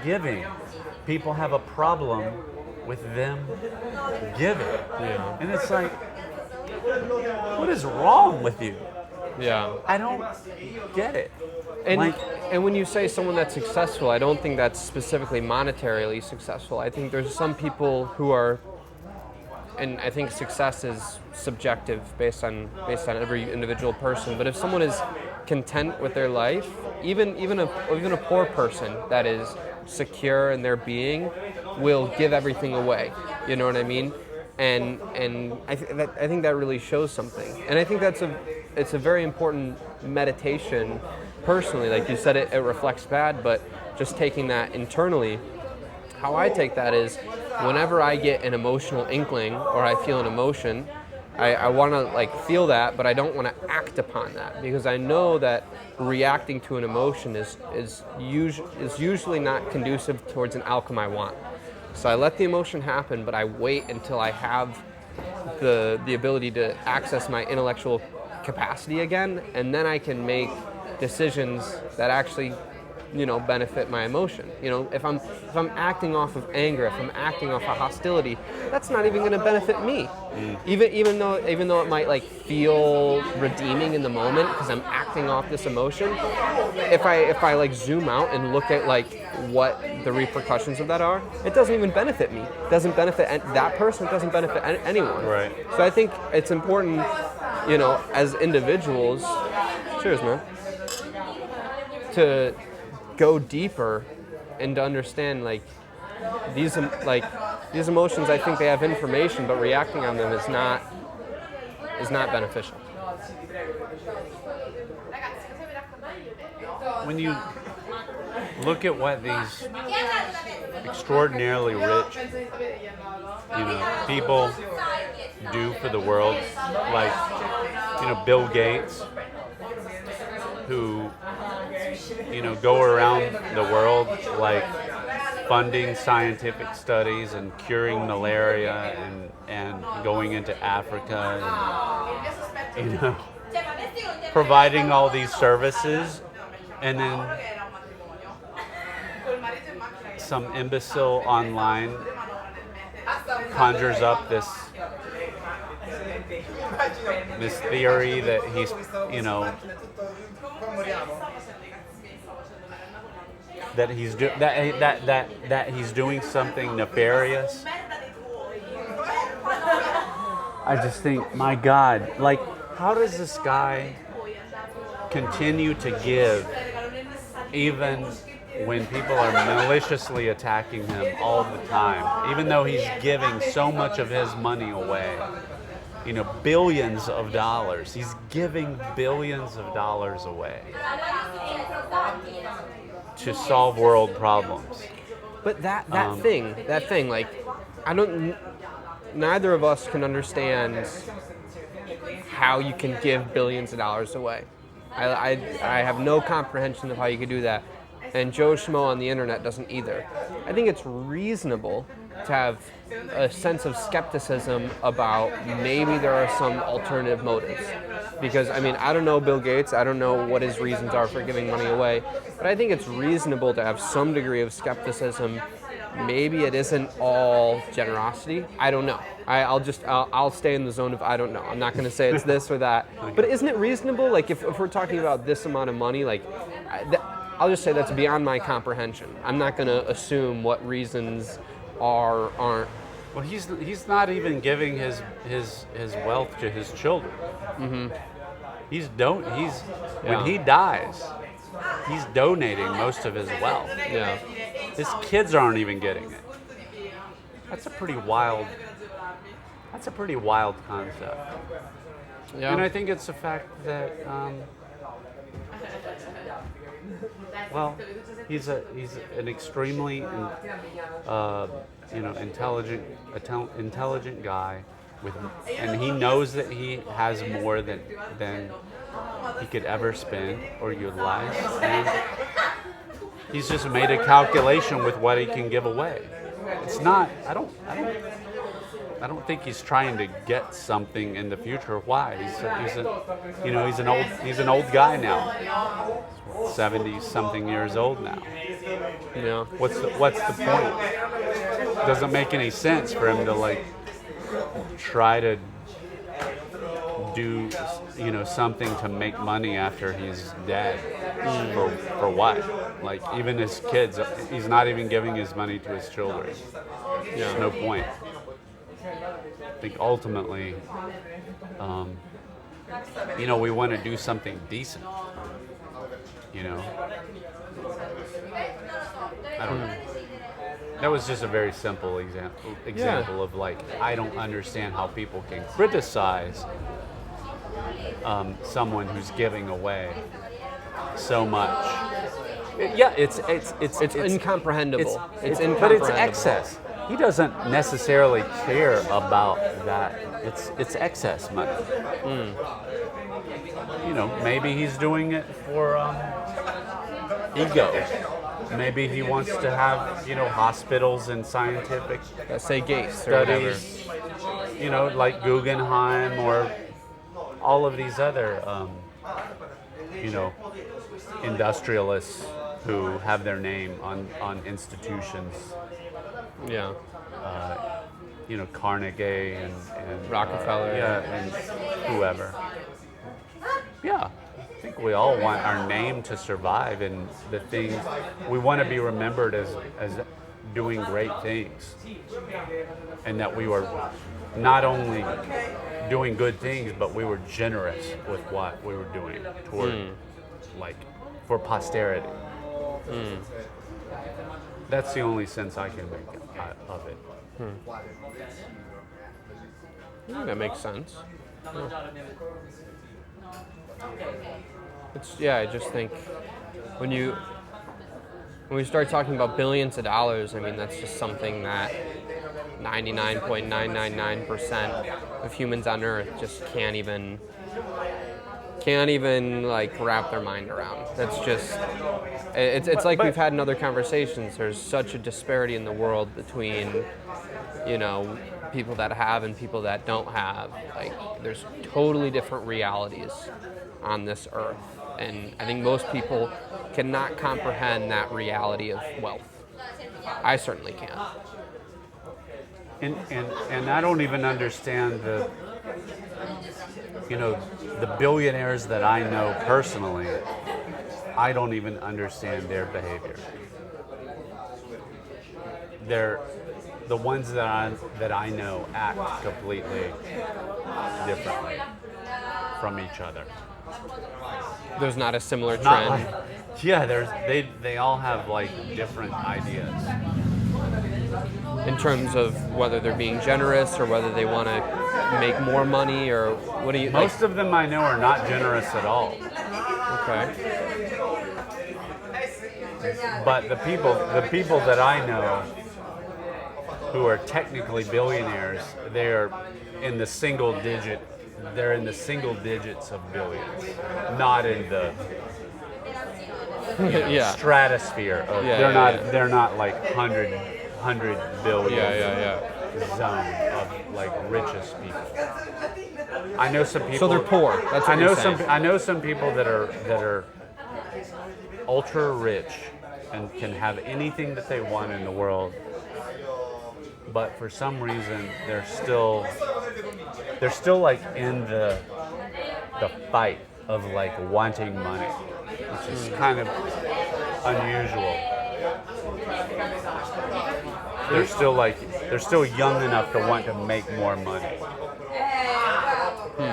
giving, people have a problem with them giving. Yeah. And it's like, what is wrong with you? Yeah. I don't get it. And Like, and when you say someone that's successful, I don't think that's specifically monetarily successful. I think there's some people who are, and I think success is subjective based on every individual person. But if someone is content with their life, even a poor person that is secure in their being, will give everything away. You know what I mean? And I think that really shows something. And I think it's a very important meditation. Personally, like you said, it reflects bad, but just taking that internally, how I take that is whenever I get an emotional inkling or I feel an emotion, I want to like feel that, but I don't want to act upon that because I know that reacting to an emotion is usually not conducive towards an outcome I want. So I let the emotion happen, but I wait until I have the ability to access my intellectual capacity again, and then I can make decisions that actually, benefit my emotion. If I'm acting off of anger, if I'm acting off of hostility, that's not even going to benefit me. Even though it might like feel redeeming in the moment because I'm acting off this emotion, if I like zoom out and look at like what the repercussions of that are, it doesn't even benefit me. It doesn't benefit that person. It doesn't benefit anyone. Right. So I think it's important, as individuals. Cheers, man. To go deeper and to understand these emotions. I think they have information, but reacting on them is not beneficial. when you look at what these extraordinarily rich, people do for the world, like, Bill Gates, who, go around the world, like, funding scientific studies and curing malaria and going into Africa and, providing all these services, and then some imbecile online conjures up this theory that he's, that he's doing something nefarious. I just think, my God, like, how does this guy continue to give even when people are maliciously attacking him all the time, even though he's giving so much of his money away? Billions of dollars. He's giving billions of dollars away to solve world problems. But that thing, like, neither of us can understand how you can give billions of dollars away. I have no comprehension of how you could do that. And Joe Schmo on the internet doesn't either. I think it's reasonable to have a sense of skepticism about maybe there are some alternative motives. Because, I don't know Bill Gates, I don't know what his reasons are for giving money away, but I think it's reasonable to have some degree of skepticism. Maybe it isn't all generosity. I don't know. I'll stay in the zone of I don't know. I'm not going to say it's this or that. But isn't it reasonable? Like, if we're talking about this amount of money, like, I'll just say that's beyond my comprehension. I'm not going to assume what reasons aren't. Well, he's not even giving his wealth to his children. Mm-hmm. When he dies, he's donating most of his wealth. Yeah. His kids aren't even getting it. That's a pretty wild concept. Yeah. And I think it's the fact that he's an extremely intelligent guy and he knows that he has more than he could ever spend or utilize, and he's just made a calculation with what he can give away. It's not. I don't think he's trying to get something in the future. Why? He's an old guy now. 70-something years old now. Yeah. What's the point? Doesn't make any sense for him to, like, try to do, something to make money after he's dead. For what? Like, even his kids, he's not even giving his money to his children. There's no point. I think ultimately, we want to do something decent. I don't know. That was just a very simple example of, like, I don't understand how people can criticize someone who's giving away so much. It's incomprehensible. It's incomprehensible. But it's excess. He doesn't necessarily care about that. It's excess money. Maybe he's doing it for ego. Maybe he wants to have, hospitals and scientific say Gates studies, like Guggenheim or all of these other, industrialists who have their name on institutions. Yeah. Carnegie and Rockefeller. and whoever. Yeah. I think we all want our name to survive, and the things we want to be remembered as doing great things, and that we were not only doing good things, but we were generous with what we were doing toward, for posterity. That's the only sense I can make of it. I think that makes sense. I just think when we start talking about billions of dollars, I mean, that's just something that 99.999% of humans on Earth just can't even like wrap their mind around. That's just it's like we've had in other conversations. There's such a disparity in the world between people that have and people that don't have. Like, there's totally different realities on this earth, and I think most people cannot comprehend that reality of wealth. I certainly can't. And I don't even understand the billionaires that I know personally. I don't even understand their behavior. The ones that I know act completely differently from each other. There's not a similar trend. They all have like different ideas in terms of whether they're being generous or whether they want to make more money, or what do you? Most of them I know are not generous at all. Okay. But the people that I know who are technically billionaires, they're in the single digits of billions, not in the stratosphere of, they're not like 100 billion zone of like richest people. I know some people. So they're poor. That's what you're saying. I know some people that are ultra rich and can have anything that they want in the world, but for some reason they're still like in the fight of like wanting money, which is kind of unusual. They're still young enough to want to make more money. Do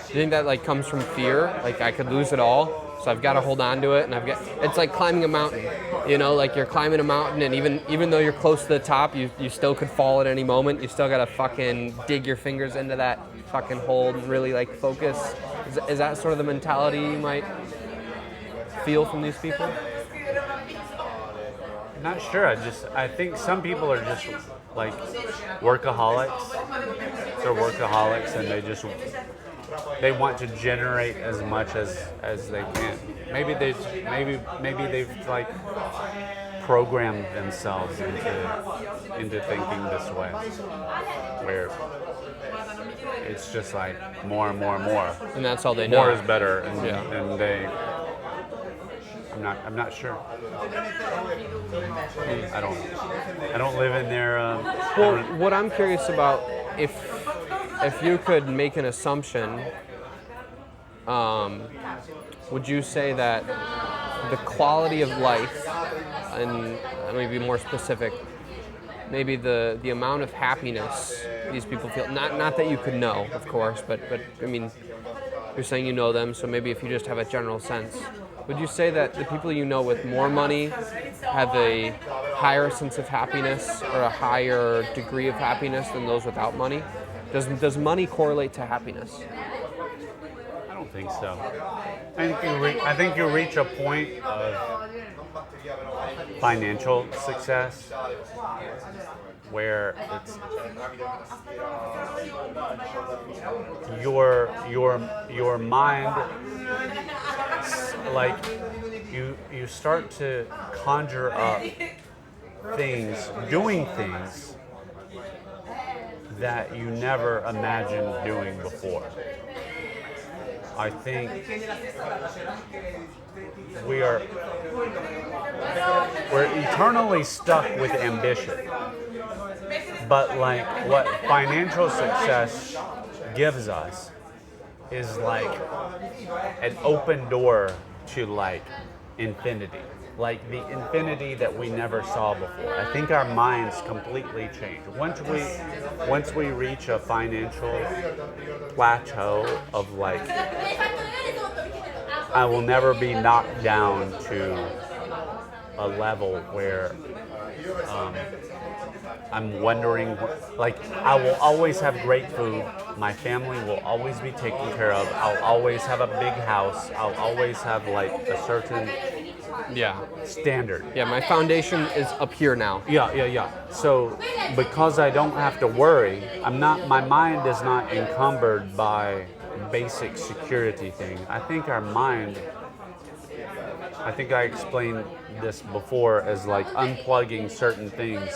you think that like comes from fear? Like, I could lose it all, so I've got to hold on to it, and it's like climbing a mountain. Like you're climbing a mountain, and even though you're close to the top, you still could fall at any moment. You still got to fucking dig your fingers into that fucking hole and really like focus. Is that sort of the mentality you might feel from these people? Not sure. I think some people are just like workaholics. They're workaholics, and they want to generate as much as they can. Maybe they've like programmed themselves into thinking this way, where it's just like more and more and more. And that's all they know. More is better, and they. I'm not sure. I don't live in there. Well, what I'm curious about, if you could make an assumption would you say that the quality of life, and let me be more specific, maybe the amount of happiness these people feel, not that you could know, of course, but I mean, you're saying you know them, so maybe if you just have a general sense, would you say that the people you know with more money have a higher sense of happiness or a higher degree of happiness than those without money? Does money correlate to happiness? I don't think so. I think you reach a point of financial success where it's your mind, like you start to conjure up things, doing things that you never imagined doing before. I think we're eternally stuck with ambition. But like what financial success gives us is like an open door to like infinity. Like the infinity that we never saw before. I think our minds completely change. Once we reach a financial plateau of like, I will never be knocked down to a level where I'm wondering, like, I will always have great food. My family will always be taken care of. I'll always have a big house. I'll always have like a certain standard. Yeah, my foundation is up here now. Yeah. So because I don't have to worry, my mind is not encumbered by basic security things. I think I explained this before as like unplugging certain things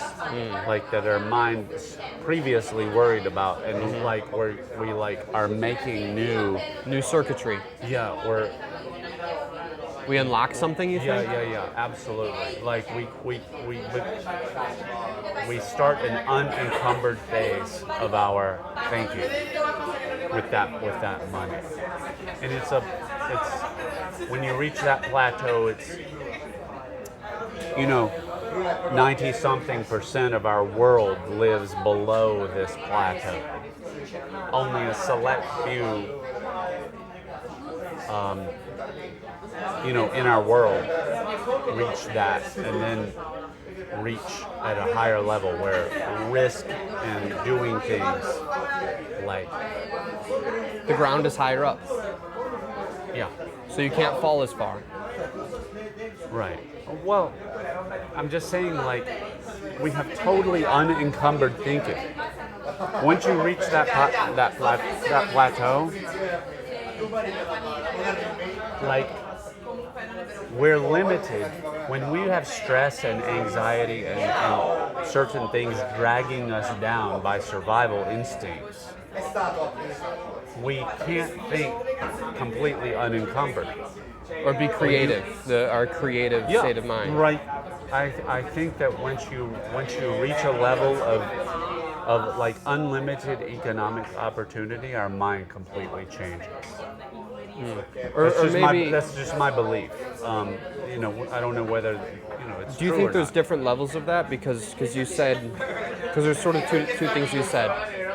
like that our mind previously worried about, and like we like are making new circuitry. Yeah, we unlock something, you think? Yeah, absolutely. Like we start an unencumbered phase of our thinking with that money, and it's when you reach that plateau, it's 90-something% of our world lives below this plateau. Only a select few in our world reach that, and then reach at a higher level where risk and doing things like the ground is higher up. Yeah. So you can't fall as far. Right. Well, I'm just saying, like, we have totally unencumbered thinking. Once you reach that plateau, like, we're limited. When we have stress and anxiety and certain things dragging us down by survival instincts, we can't think completely unencumbered. Or be creative, our creative state of mind. Right. I think that once you reach a level of like unlimited economic opportunity, our mind completely changes. That's just my belief. I don't know whether it's Do you true think or there's not. different levels of that? Because you said, because there's sort of two things you said.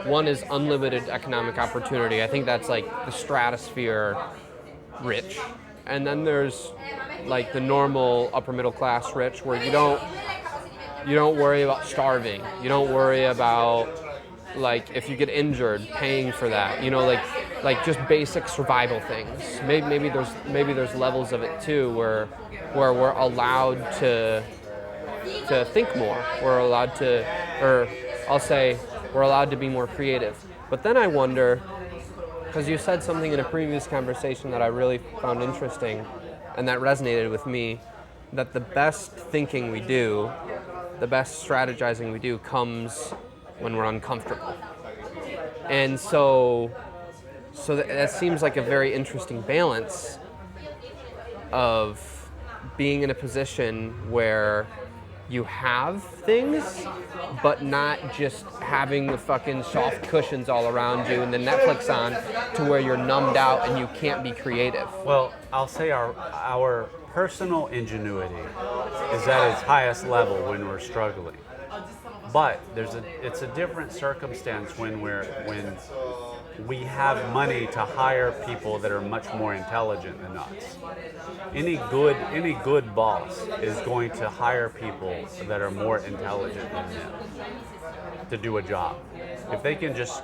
One is unlimited economic opportunity. I think that's like the stratosphere rich. And then there's like the normal upper middle class rich, where you don't worry about starving. You don't worry about, like, if you get injured, paying for that. Like just basic survival things. Maybe there's levels of it too, where we're allowed to think more. We're allowed to, or I'll say, we're allowed to be more creative. But then I wonder, because you said something in a previous conversation that I really found interesting, and that resonated with me, that the best thinking we do, the best strategizing we do, comes when we're uncomfortable. And so that seems like a very interesting balance of being in a position where you have things, but not just having the fucking soft cushions all around you and the Netflix on to where you're numbed out and you can't be creative. Well, I'll say our personal ingenuity is at its highest level when we're struggling. But it's a different circumstance when we have money to hire people that are much more intelligent than us. Any good boss is going to hire people that are more intelligent than them to do a job. If they can just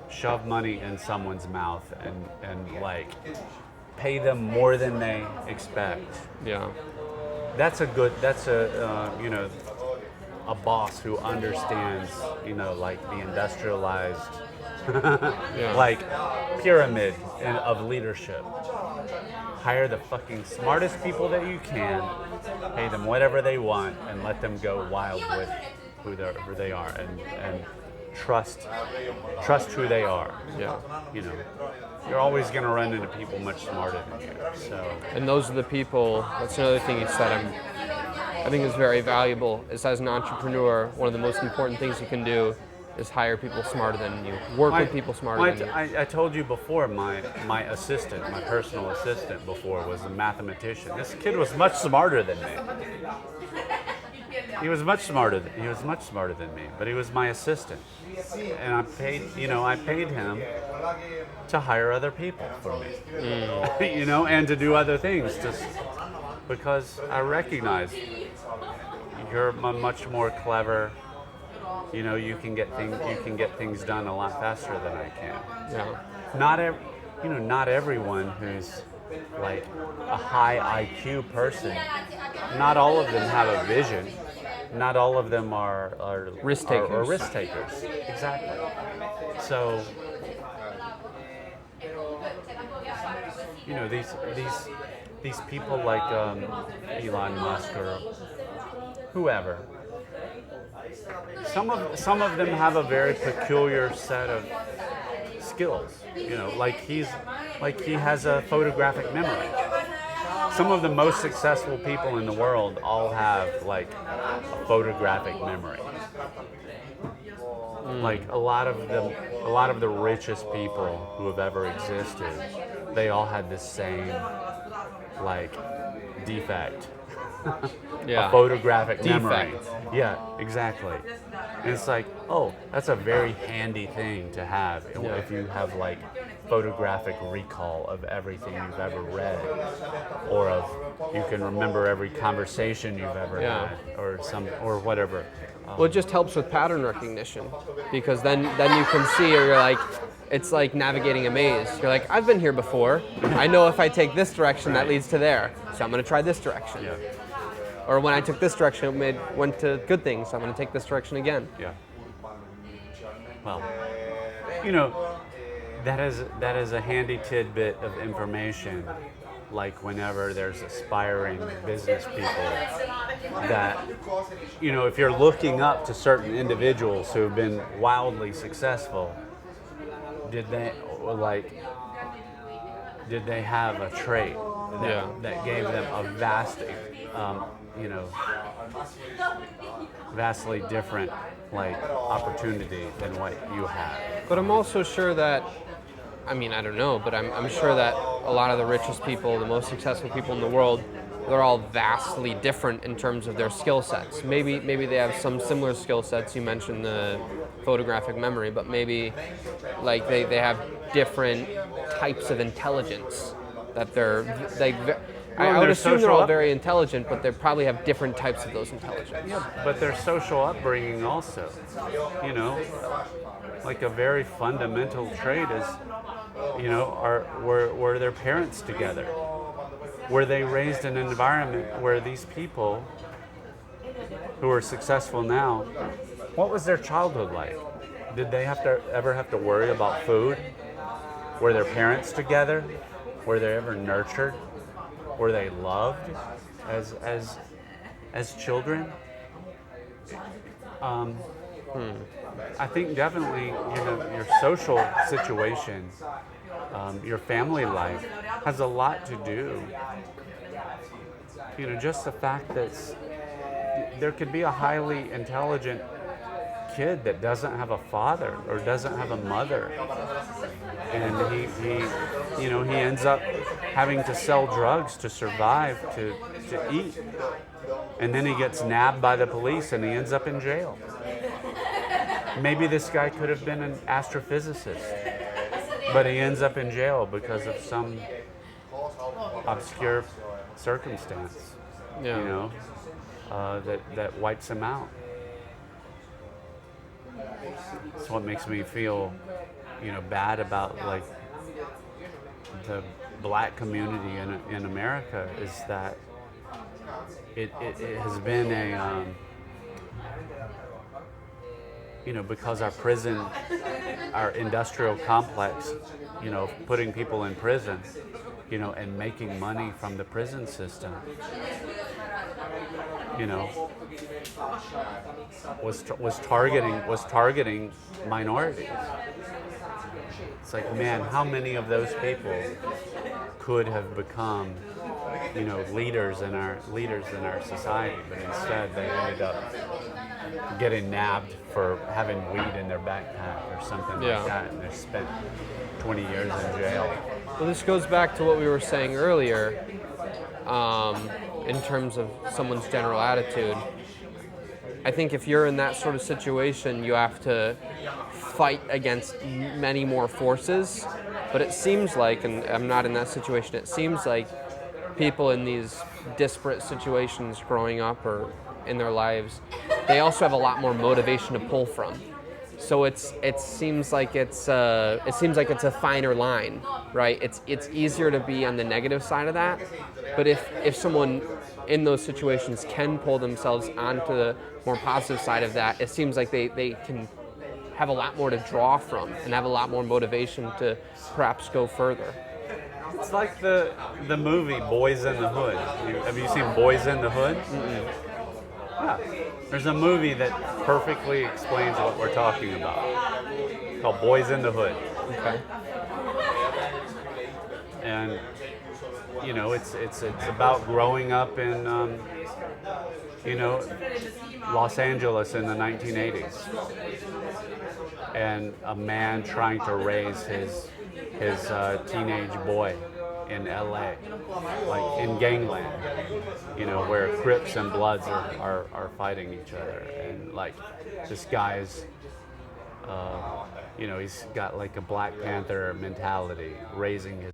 shove money in someone's mouth and like pay them more than they expect, Yeah. that's a boss who understands, like the industrialized like pyramid of leadership. Hire the fucking smartest people that you can, pay them whatever they want, and let them go wild with who they are, and trust who they are. Yeah. You're always going to run into people much smarter than you. So, And those are the people, that's another thing you said I think is very valuable, is as an entrepreneur, one of the most important things you can do is hire people smarter than you. Work with people smarter than you. I told you before, my personal assistant before was a mathematician. This kid was much smarter than me. He was much smarter than me, but he was my assistant. And I paid him to hire other people for me. And to do other things because I recognize you're much more clever. You can get things done a lot faster than I can. Yeah. Not everyone who's like a high IQ person, not all of them have a vision. Not all of them are Risk takers. Are risk takers. Exactly. So, these people like Elon Musk or whoever. Some of them have a very peculiar set of skills. Like he has a photographic memory. Some of the most successful people in the world all have like a photographic memory. Like a lot of the richest people who have ever existed, they all had the same like defect. Yeah. A photographic memory. Defect. Yeah, exactly. And it's like, oh, that's a very handy thing to have if you have like photographic recall of everything you've ever read, or you can remember every conversation you've ever had, or whatever. Well, it just helps with pattern recognition, because then you can see, or you're like, it's like navigating a maze. You're like, I've been here before. I know if I take this direction, that leads to there. So I'm going to try this direction. Yeah. Or when I took this direction, it went to good things. So I'm going to take this direction again. Yeah. Well, that is a handy tidbit of information. Like whenever there's aspiring business people, that if you're looking up to certain individuals who have been wildly successful, did they have a trait that gave them a vastly different opportunity than what you have? But I'm also sure that, I don't know, but I'm sure that a lot of the richest people, the most successful people in the world, they're all vastly different in terms of their skill sets. Maybe they have some similar skill sets. You mentioned the photographic memory, but maybe like they have different types of intelligence that I would assume they're all very intelligent, but they probably have different types of those intelligence. Yeah, but their social upbringing also, like a very fundamental trait is, were their parents together? Were they raised in an environment where these people who are successful now, what was their childhood like? Did they ever have to worry about food? Were their parents together? Were they ever nurtured? Were they loved as children? I think definitely, your social situation, your family life has a lot to do. Just the fact that there could be a highly intelligent kid that doesn't have a father or doesn't have a mother, and he ends up having to sell drugs to survive, to eat, and then he gets nabbed by the police and he ends up in jail. Maybe this guy could have been an astrophysicist, but he ends up in jail because of some obscure circumstance, Yeah. that wipes him out. That's what makes me feel, bad about like the black community in America, is that it has been a because our industrial complex, putting people in prison, and making money from the prison system, was targeting minorities. It's like, man, how many of those people could have become, leaders in our society, but instead they ended up getting nabbed for having weed in their backpack or something like that, and they spent 20 years in jail. Well, this goes back to what we were saying earlier, in terms of someone's general attitude. I think if you're in that sort of situation, you have to fight against many more forces. But it seems like, and I'm not in that situation, it seems like people in these disparate situations growing up or in their lives, they also have a lot more motivation to pull from. So it seems like it's a finer line, right? It's easier to be on the negative side of that. But if someone in those situations can pull themselves onto the more positive side of that, it seems like they can have a lot more to draw from and have a lot more motivation to perhaps go further. It's like the movie Boys in the Hood. Have you seen Boys in the Hood? Mm-mm. Yeah. There's a movie that perfectly explains what we're talking about, called Boys in the Hood. Okay. And it's about growing up in Los Angeles in the 1980s, and a man trying to raise his teenage boy in LA, like in gangland, where Crips and Bloods are fighting each other, and like this guy's he's got like a Black Panther mentality, raising his